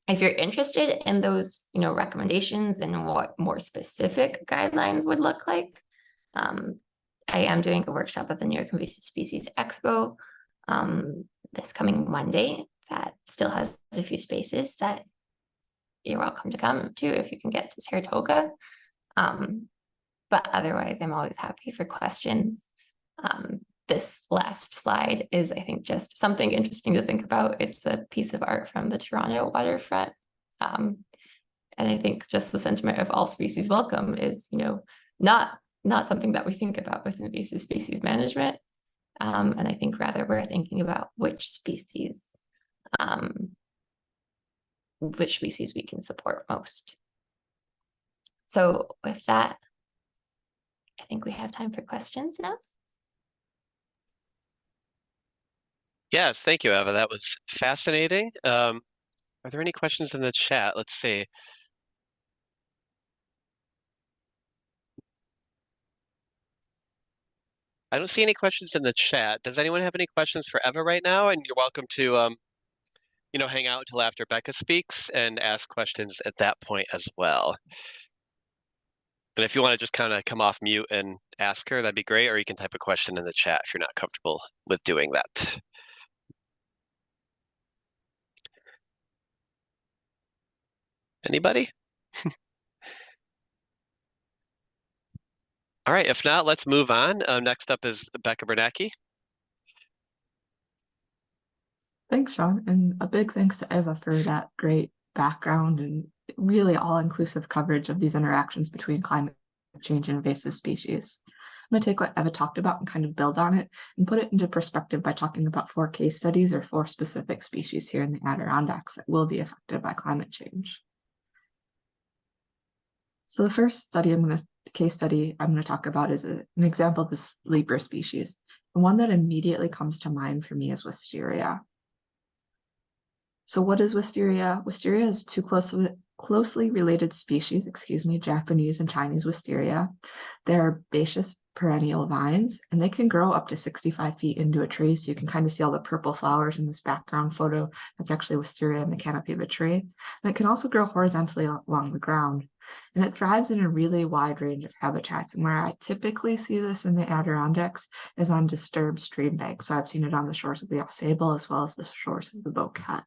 If you're interested in those, recommendations and what more specific guidelines would look like, I am doing a workshop at the New York Invasive Species Expo this coming Monday that still has a few spaces that you're welcome to come to if you can get to Saratoga. But otherwise, I'm always happy for questions. This last slide is, I think, just something interesting to think about. It's a piece of art from the Toronto waterfront. And I think just the sentiment of all species welcome is, not something that we think about with invasive species management. And I think rather we're thinking about which species we can support most. So with that, I think we have time for questions now. Yes, thank you, Eva. That was fascinating. Are there any questions in the chat? Let's see. I don't see any questions in the chat. Does anyone have any questions for Eva right now? And you're welcome to, hang out until after Becca speaks and ask questions at that point as well. And if you want to just kind of come off mute and ask her, that'd be great. Or you can type a question in the chat if you're not comfortable with doing that. Anybody? All right, if not, let's move on. Next up is Becca Bernacki. Thanks, Sean, and a big thanks to Eva for that great background and really all-inclusive coverage of these interactions between climate change and invasive species. I'm going to take what Eva talked about and kind of build on it and put it into perspective by talking about 4 case studies or 4 specific species here in the Adirondacks that will be affected by climate change. So the first case study I'm going to talk about is an example of this leaper species. The one that immediately comes to mind for me is wisteria. So what is wisteria? Wisteria is 2 closely related species, Japanese and Chinese wisteria. They're herbaceous perennial vines, and they can grow up to 65 feet into a tree. So you can kind of see all the purple flowers in this background photo. That's actually wisteria in the canopy of a tree. And it can also grow horizontally along the ground. And it thrives in a really wide range of habitats. And where I typically see this in the Adirondacks is on disturbed stream banks. So I've seen it on the shores of the Au Sable as well as the shores of the Bocat.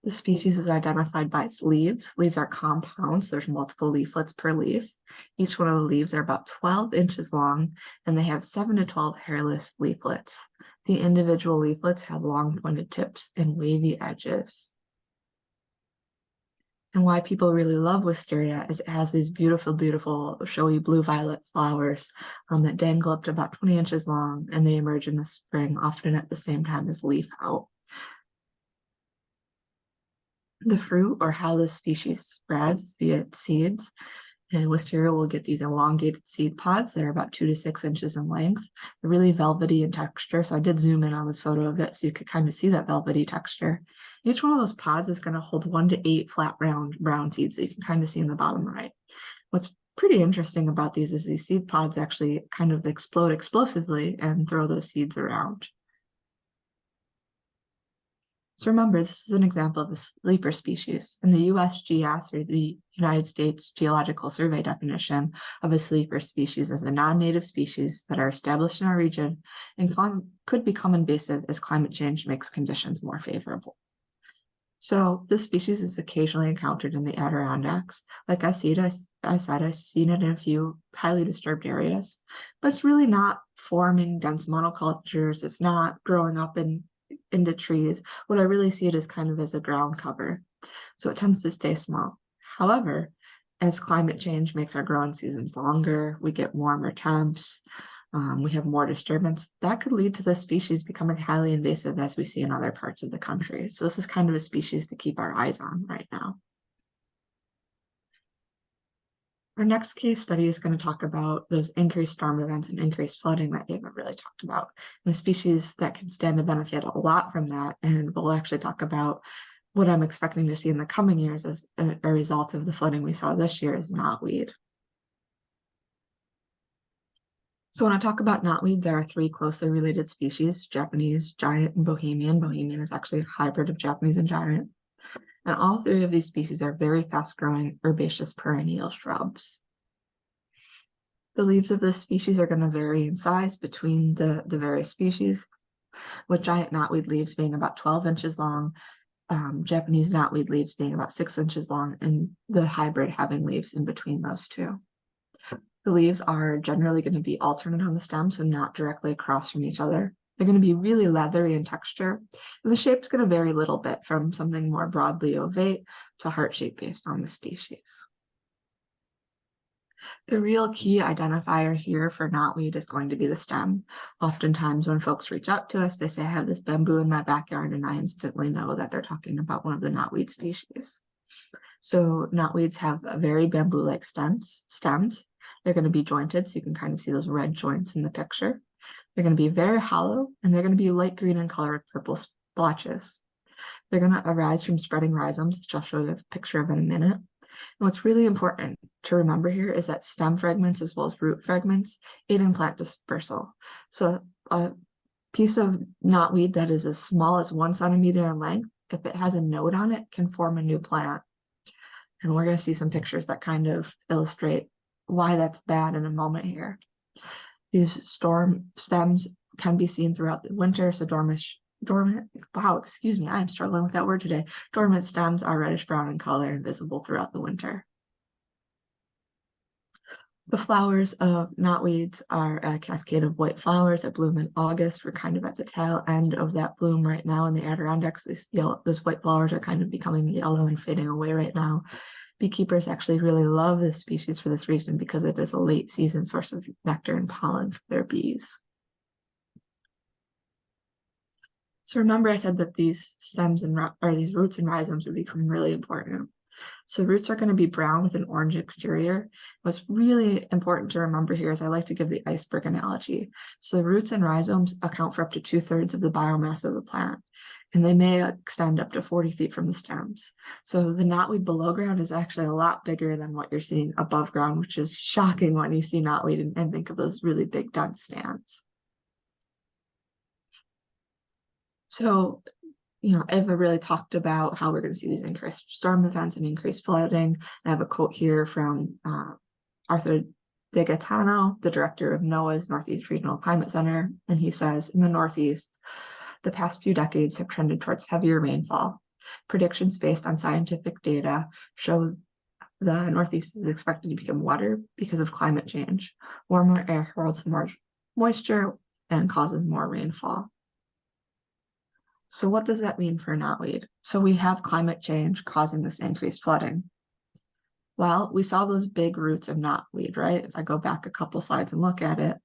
The species is identified by its leaves. Leaves are compounds. There's multiple leaflets per leaf. Each one of the leaves are about 12 inches long, and they have 7 to 12 hairless leaflets. The individual leaflets have long pointed tips and wavy edges. And why people really love wisteria is it has these beautiful, beautiful, showy blue-violet flowers that dangle up to about 20 inches long, and they emerge in the spring, often at the same time as leaf out. The fruit, or how this species spreads, via its seeds. And wisteria will get these elongated seed pods that are about 2 to 6 inches in length. They're really velvety in texture. So I did zoom in on this photo of it so you could kind of see that velvety texture. Each one of those pods is going to hold 1 to 8 flat round brown seeds that you can kind of see in the bottom right. What's pretty interesting about these is these seed pods actually kind of explode explosively and throw those seeds around. So remember, this is an example of a leaper species. In the USGS, or the United States Geological Survey definition of a leaper species as a non-native species that are established in our region and could become invasive as climate change makes conditions more favorable. So this species is occasionally encountered in the Adirondacks. Like I said, I've seen it in a few highly disturbed areas, but it's really not forming dense monocultures. It's not growing up into trees. What I really see it as kind of as a ground cover. So it tends to stay small. However, as climate change makes our growing seasons longer, we get warmer temps, we have more disturbance, that could lead to the species becoming highly invasive as we see in other parts of the country. So this is kind of a species to keep our eyes on right now. Our next case study is going to talk about those increased storm events and increased flooding that Eva really talked about, and a species that can stand to benefit a lot from that. And we'll actually talk about what I'm expecting to see in the coming years as a result of the flooding we saw this year is knotweed. So when I talk about knotweed, there are three closely related species: Japanese, giant, and Bohemian. Bohemian is actually a hybrid of Japanese and giant. And all three of these species are very fast-growing herbaceous perennial shrubs. The leaves of this species are going to vary in size between the various species, with giant knotweed leaves being about 12 inches long, Japanese knotweed leaves being about 6 inches long, and the hybrid having leaves in between those two. The leaves are generally going to be alternate on the stem, so not directly across from each other. They're going to be really leathery in texture, and the shape's going to vary a little bit from something more broadly ovate to heart shape based on the species. The real key identifier here for knotweed is going to be the stem. Oftentimes when folks reach out to us, they say, I have this bamboo in my backyard, and I instantly know that they're talking about one of the knotweed species. So knotweeds have a very bamboo-like stems. They're going to be jointed, so you can kind of see those red joints in the picture. They're going to be very hollow, and they're going to be light green in color with purple splotches. They're going to arise from spreading rhizomes, which I'll show you a picture of in a minute. And what's really important to remember here is that stem fragments as well as root fragments aid in plant dispersal. So a piece of knotweed that is as small as 1 centimeter in length, if it has a node on it, can form a new plant. And we're going to see some pictures that kind of illustrate why that's bad in a moment here. These storm stems can be seen throughout the winter, so dormant, wow, excuse me, I am struggling with that word today. Dormant stems are reddish brown in color and visible throughout the winter. The flowers of knotweeds are a cascade of white flowers that bloom in August. We're kind of at the tail end of that bloom right now in the Adirondacks. Those white flowers are kind of becoming yellow and fading away right now. Beekeepers actually really love this species for this reason, because it is a late season source of nectar and pollen for their bees. So remember I said that these stems or these roots and rhizomes would become really important. So roots are going to be brown with an orange exterior. What's really important to remember here is I like to give the iceberg analogy. So the roots and rhizomes account for up to 2/3 of the biomass of the plant, and they may extend up to 40 feet from the stems. So the knotweed below ground is actually a lot bigger than what you're seeing above ground, which is shocking when you see knotweed and think of those really big dense stands. So, Eva really talked about how we're going to see these increased storm events and increased flooding. I have a quote here from Arthur DeGaetano, the director of NOAA's Northeast Regional Climate Center, and he says, in the Northeast, the past few decades have trended towards heavier rainfall. Predictions based on scientific data show the Northeast is expected to become wetter because of climate change. Warmer air holds more moisture and causes more rainfall. So what does that mean for knotweed? So we have climate change causing this increased flooding. Well, we saw those big roots of knotweed, right? If I go back a couple slides and look at it,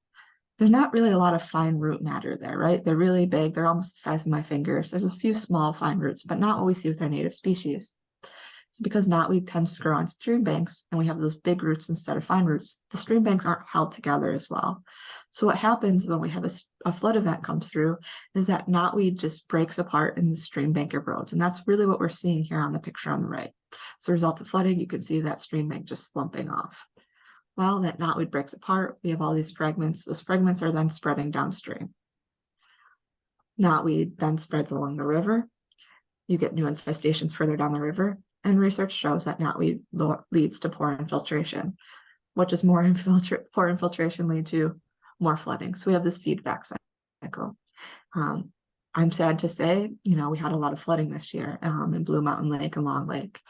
there's not really a lot of fine root matter there, right? They're really big. They're almost the size of my fingers. There's a few small fine roots, but not what we see with our native species. It's because knotweed tends to grow on stream banks, and we have those big roots instead of fine roots. The stream banks aren't held together as well. So what happens when we have a flood event comes through is that knotweed just breaks apart and the stream bank erodes. And that's really what we're seeing here on the picture on the right. As a result of flooding, you can see that stream bank just slumping off. Well, that knotweed breaks apart. We have all these fragments. Those fragments are then spreading downstream. Knotweed then spreads along the river. You get new infestations further down the river. And research shows that knotweed leads to poor infiltration. What does poor infiltration lead to? More flooding. So we have this feedback cycle. I'm sad to say, we had a lot of flooding this year in Blue Mountain Lake and Long Lake.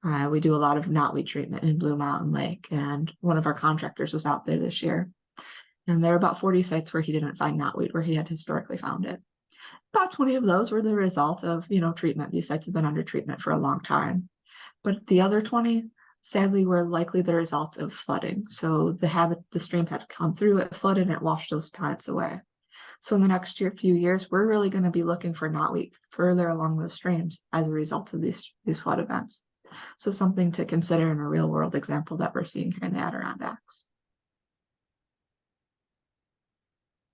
We do a lot of knotweed treatment in Blue Mountain Lake, and one of our contractors was out there this year. And there were about 40 sites where he didn't find knotweed, where he had historically found it. About 20 of those were the result of, treatment. These sites have been under treatment for a long time. But the other 20, sadly, were likely the result of flooding. So the stream had come through, it flooded, and it washed those plants away. So in the next few years, we're really going to be looking for knotweed further along those streams as a result of these flood events. So something to consider in a real world example that we're seeing here in the Adirondacks.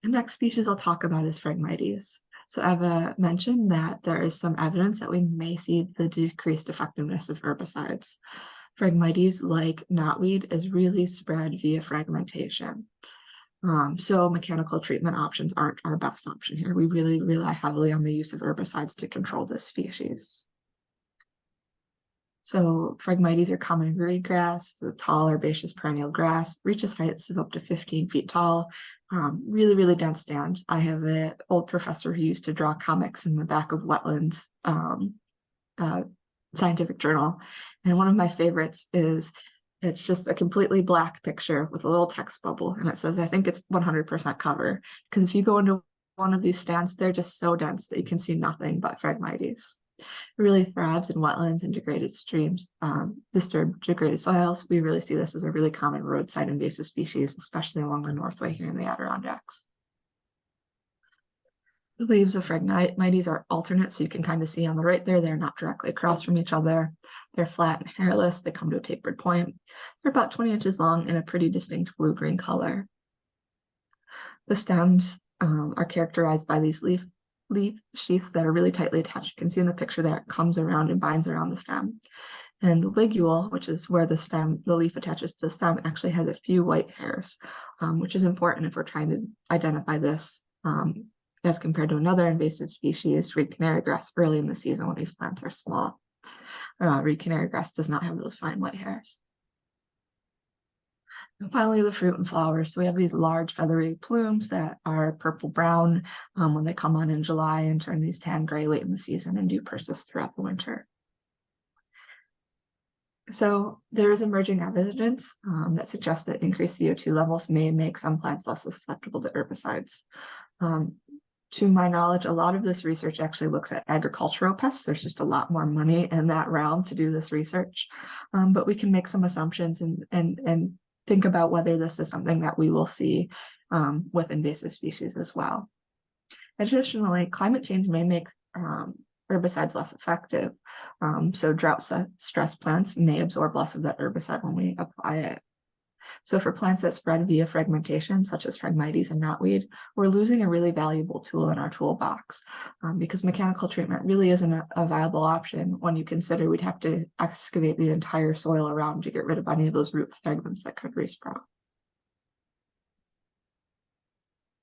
The next species I'll talk about is Phragmites. So Eva mentioned that there is some evidence that we may see the decreased effectiveness of herbicides. Phragmites, like knotweed, is really spread via fragmentation. So mechanical treatment options aren't our best option here. We really rely heavily on the use of herbicides to control this species. So Phragmites are common reed grass, the tall herbaceous perennial grass, reaches heights of up to 15 feet tall, really, really dense stands. I have an old professor who used to draw comics in the back of Wetlands scientific journal. And one of my favorites is, it's just a completely black picture with a little text bubble. And it says, I think it's 100% cover. Because if you go into one of these stands, they're just so dense that you can see nothing but Phragmites. It really thrives in wetlands and degraded streams, disturbed degraded soils. We really see this as a really common roadside invasive species, especially along the Northway here in the Adirondacks. The leaves of Phragmites are alternate, so you can kind of see on the right there, they're not directly across from each other. They're flat and hairless. They come to a tapered point. They're about 20 inches long in a pretty distinct blue-green color. The stems are characterized by these leaf sheaths that are really tightly attached. You can see in the picture that it comes around and binds around the stem. And the ligule, which is where the leaf attaches to the stem, actually has a few white hairs, which is important if we're trying to identify this as compared to another invasive species, reed canary grass, early in the season when these plants are small. Reed canary grass does not have those fine white hairs. And finally, the fruit and flowers. So we have these large feathery plumes that are purple-brown when they come on in July and turn these tan gray late in the season and do persist throughout the winter. So there is emerging evidence that suggests that increased CO2 levels may make some plants less susceptible to herbicides. To my knowledge, a lot of this research actually looks at agricultural pests. There's just a lot more money in that realm to do this research, but we can make some assumptions and think about whether this is something that we will see with invasive species as well. Additionally, climate change may make herbicides less effective. So drought-stressed plants may absorb less of that herbicide when we apply it. So for plants that spread via fragmentation, such as Phragmites and knotweed, we're losing a really valuable tool in our toolbox because mechanical treatment really isn't a viable option when you consider we'd have to excavate the entire soil around to get rid of any of those root fragments that could resprout.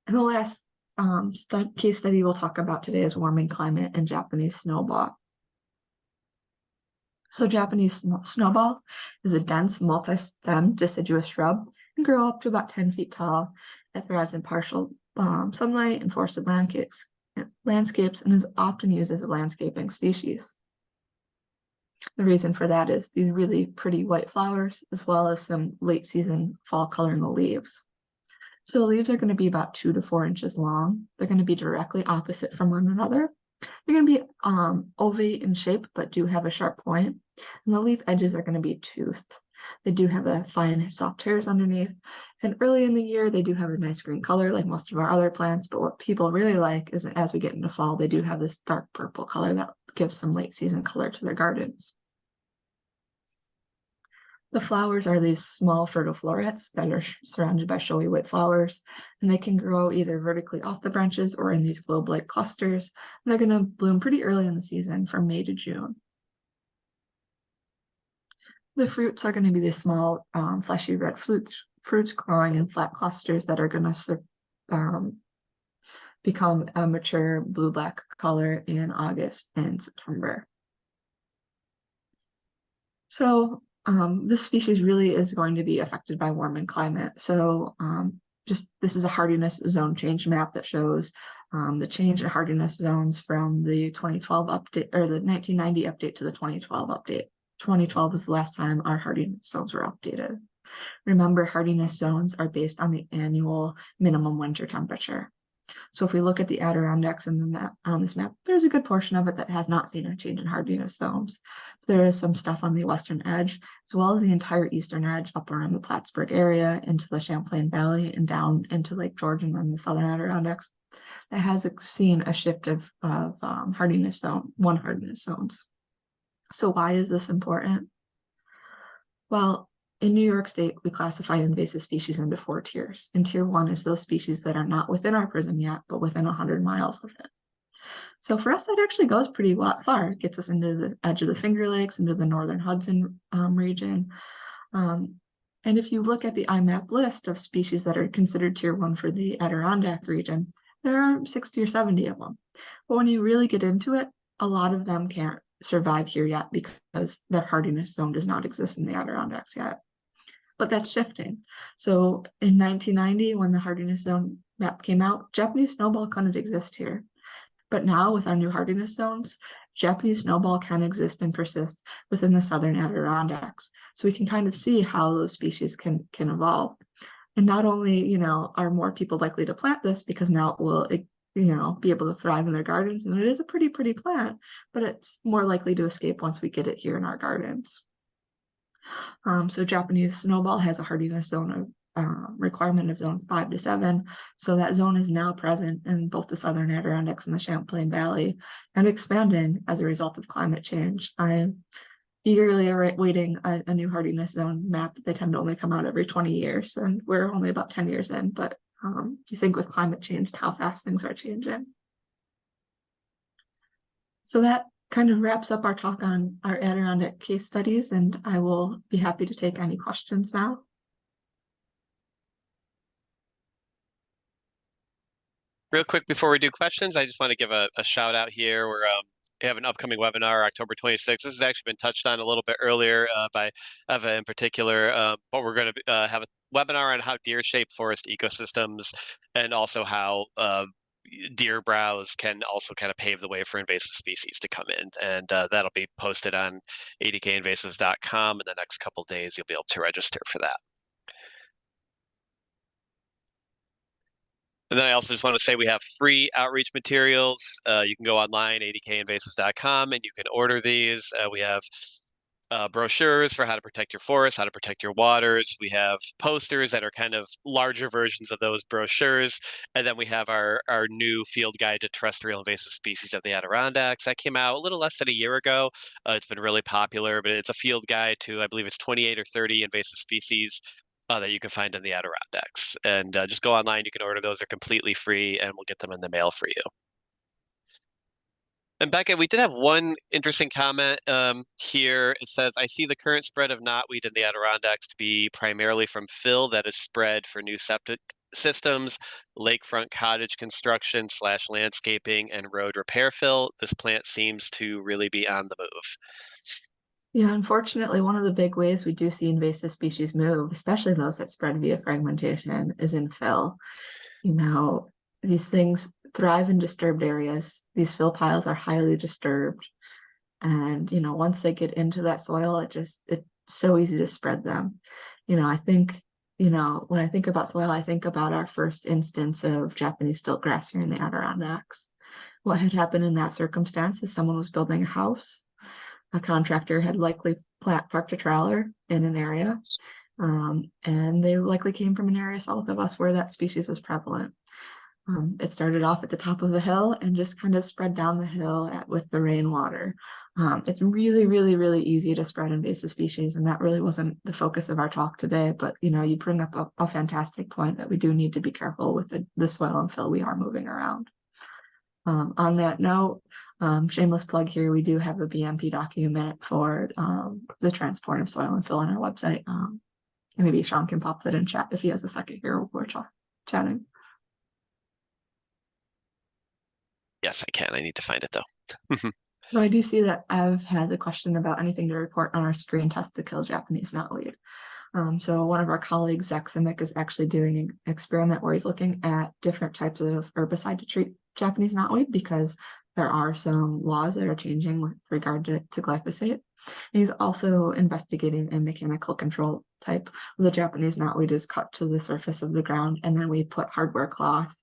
And the last case study we'll talk about today is warming climate and Japanese snowball. So Japanese snowball is a dense, multi-stemmed deciduous shrub and grow up to about 10 feet tall. It thrives in partial sunlight and forested landscapes and is often used as a landscaping species. The reason for that is these really pretty white flowers, as well as some late season fall color in the leaves. So the leaves are going to be about 2 to 4 inches long. They're going to be directly opposite from one another. They're going to be ovate in shape, but do have a sharp point. And the leaf edges are going to be toothed. They do have a fine, soft hairs underneath. And early in the year, they do have a nice green color like most of our other plants. But what people really like is that as we get into fall, they do have this dark purple color that gives some late season color to their gardens. The flowers are these small fertile florets that are surrounded by showy white flowers, and they can grow either vertically off the branches or in these globe-like clusters. And they're going to bloom pretty early in the season from May to June. The fruits are going to be these small, fleshy red fruits growing in flat clusters that are going to become a mature blue-black color in August and September. So this species really is going to be affected by warming climate. So this is a hardiness zone change map that shows the change in hardiness zones from the 2012 update or the 1990 update to the 2012 update. 2012 was the last time our hardiness zones were updated. Remember, hardiness zones are based on the annual minimum winter temperature. So if we look at the Adirondacks in the map, on this map, there's a good portion of it that has not seen a change in hardiness zones. There is some stuff on the western edge, as well as the entire eastern edge up around the Plattsburgh area into the Champlain Valley and down into Lake George and then the southern Adirondacks that has seen a shift of hardiness zones. So why is this important? Well, in New York State, we classify invasive species into 4 tiers. And tier 1 is those species that are not within our prism yet, but within 100 miles of it. So for us, that actually goes pretty far. It gets us into the edge of the Finger Lakes, into the northern Hudson region. And if you look at the IMAP list of species that are considered tier 1 for the Adirondack region, there are 60 or 70 of them. But when you really get into it, a lot of them can't survive here yet because their hardiness zone does not exist in the Adirondacks yet. But that's shifting. So in 1990, when the hardiness zone map came out, Japanese snowball couldn't exist here. But now with our new hardiness zones, Japanese snowball can exist and persist within the southern Adirondacks. So we can kind of see how those species can evolve. And not only, are more people likely to plant this because now it will, be able to thrive in their gardens. And it is a pretty plant, but it's more likely to escape once we get it here in our gardens. So Japanese snowball has a hardiness zone of requirement of zone 5 to 7. So that zone is now present in both the southern Adirondacks and the Champlain Valley and expanding as a result of climate change. I'm eagerly awaiting a new hardiness zone map. They tend to only come out every 20 years, and we're only about 10 years in, but you think with climate change, how fast things are changing. So that kind of wraps up our talk on our Adirondack case studies, and I will be happy to take any questions now. Real quick before we do questions, I just want to give a shout out here. We have an upcoming webinar, October 26th. This has actually been touched on a little bit earlier by Eva in particular, but we're going to have a webinar on how deer shape forest ecosystems and also how deer browse can also kind of pave the way for invasive species to come in. And that'll be posted on adkinvasives.com in the next couple of days. You'll be able to register for that. And then I also just want to say we have free outreach materials. You can go online, adkinvasives.com, and you can order these. We have brochures for how to protect your forests, how to protect your waters. We have posters that are kind of larger versions of those brochures. And then we have our new field guide to terrestrial invasive species of the Adirondacks that came out a little less than a year ago. It's been really popular, but it's a field guide to, I believe it's 28 or 30 invasive species that you can find in the Adirondacks. And just go online, you can order those. They're completely free, and we'll get them in the mail for you. And Becca, we did have one interesting comment here. It says, I see the current spread of knotweed in the Adirondacks to be primarily from fill that is spread for new septic systems, lakefront cottage construction / landscaping, and road repair fill. This plant seems to really be on the move. Yeah, unfortunately, one of the big ways we do see invasive species move, especially those that spread via fragmentation, is in fill. These things thrive in disturbed areas. These fill piles are highly disturbed. And, once they get into that soil, it's so easy to spread them. I think, when I think about soil, I think about our first instance of Japanese stiltgrass here in the Adirondacks. What had happened in that circumstance is someone was building a house. A contractor had likely parked a trailer in an area, and they likely came from an area south of us where that species was prevalent. It started off at the top of the hill and just kind of spread down the hill with the rainwater. It's really easy to spread invasive species, and that really wasn't the focus of our talk today, but you bring up a fantastic point that we do need to be careful with the soil and fill we are moving around. On that note, shameless plug here, we do have a BMP document for the transport of soil and fill on our website. And maybe Sean can pop that in chat if he has a second here while we're chatting. Yes, I can. I need to find it though. So I do see that Ev has a question about anything to report on our screen test to kill Japanese knotweed. So one of our colleagues, Zach Simic, is actually doing an experiment where he's looking at different types of herbicide to treat Japanese knotweed because there are some laws that are changing with regard to glyphosate. And he's also investigating a mechanical control type where the Japanese knotweed is cut to the surface of the ground, and then we put hardware cloth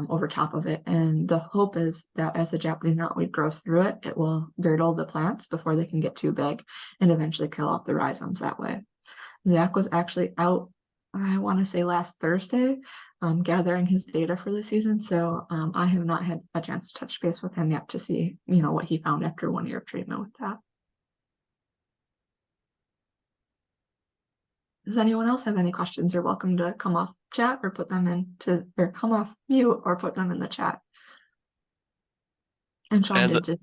over top of it. And the hope is that as the Japanese knotweed grows through it, it will girdle the plants before they can get too big and eventually kill off the rhizomes that way. Zach was actually out, I want to say last Thursday, gathering his data for the season. So I have not had a chance to touch base with him yet to see, what he found after 1 year of treatment with that. Does anyone else have any questions? You're welcome to come off chat or put them into, or come off mute or put them in the chat. And Sean And did just,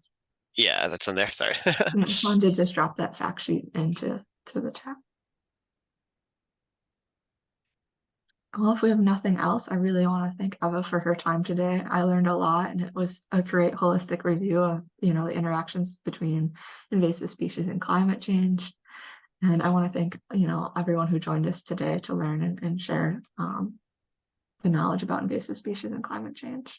yeah, that's in there. Sorry. yeah, Sean did just drop that fact sheet into the chat. Well, if we have nothing else, I really want to thank Eva for her time today. I learned a lot, and it was a great holistic review of, you know, the interactions between invasive species and climate change. And I want to thank, you know, everyone who joined us today to learn and share the knowledge about invasive species and climate change.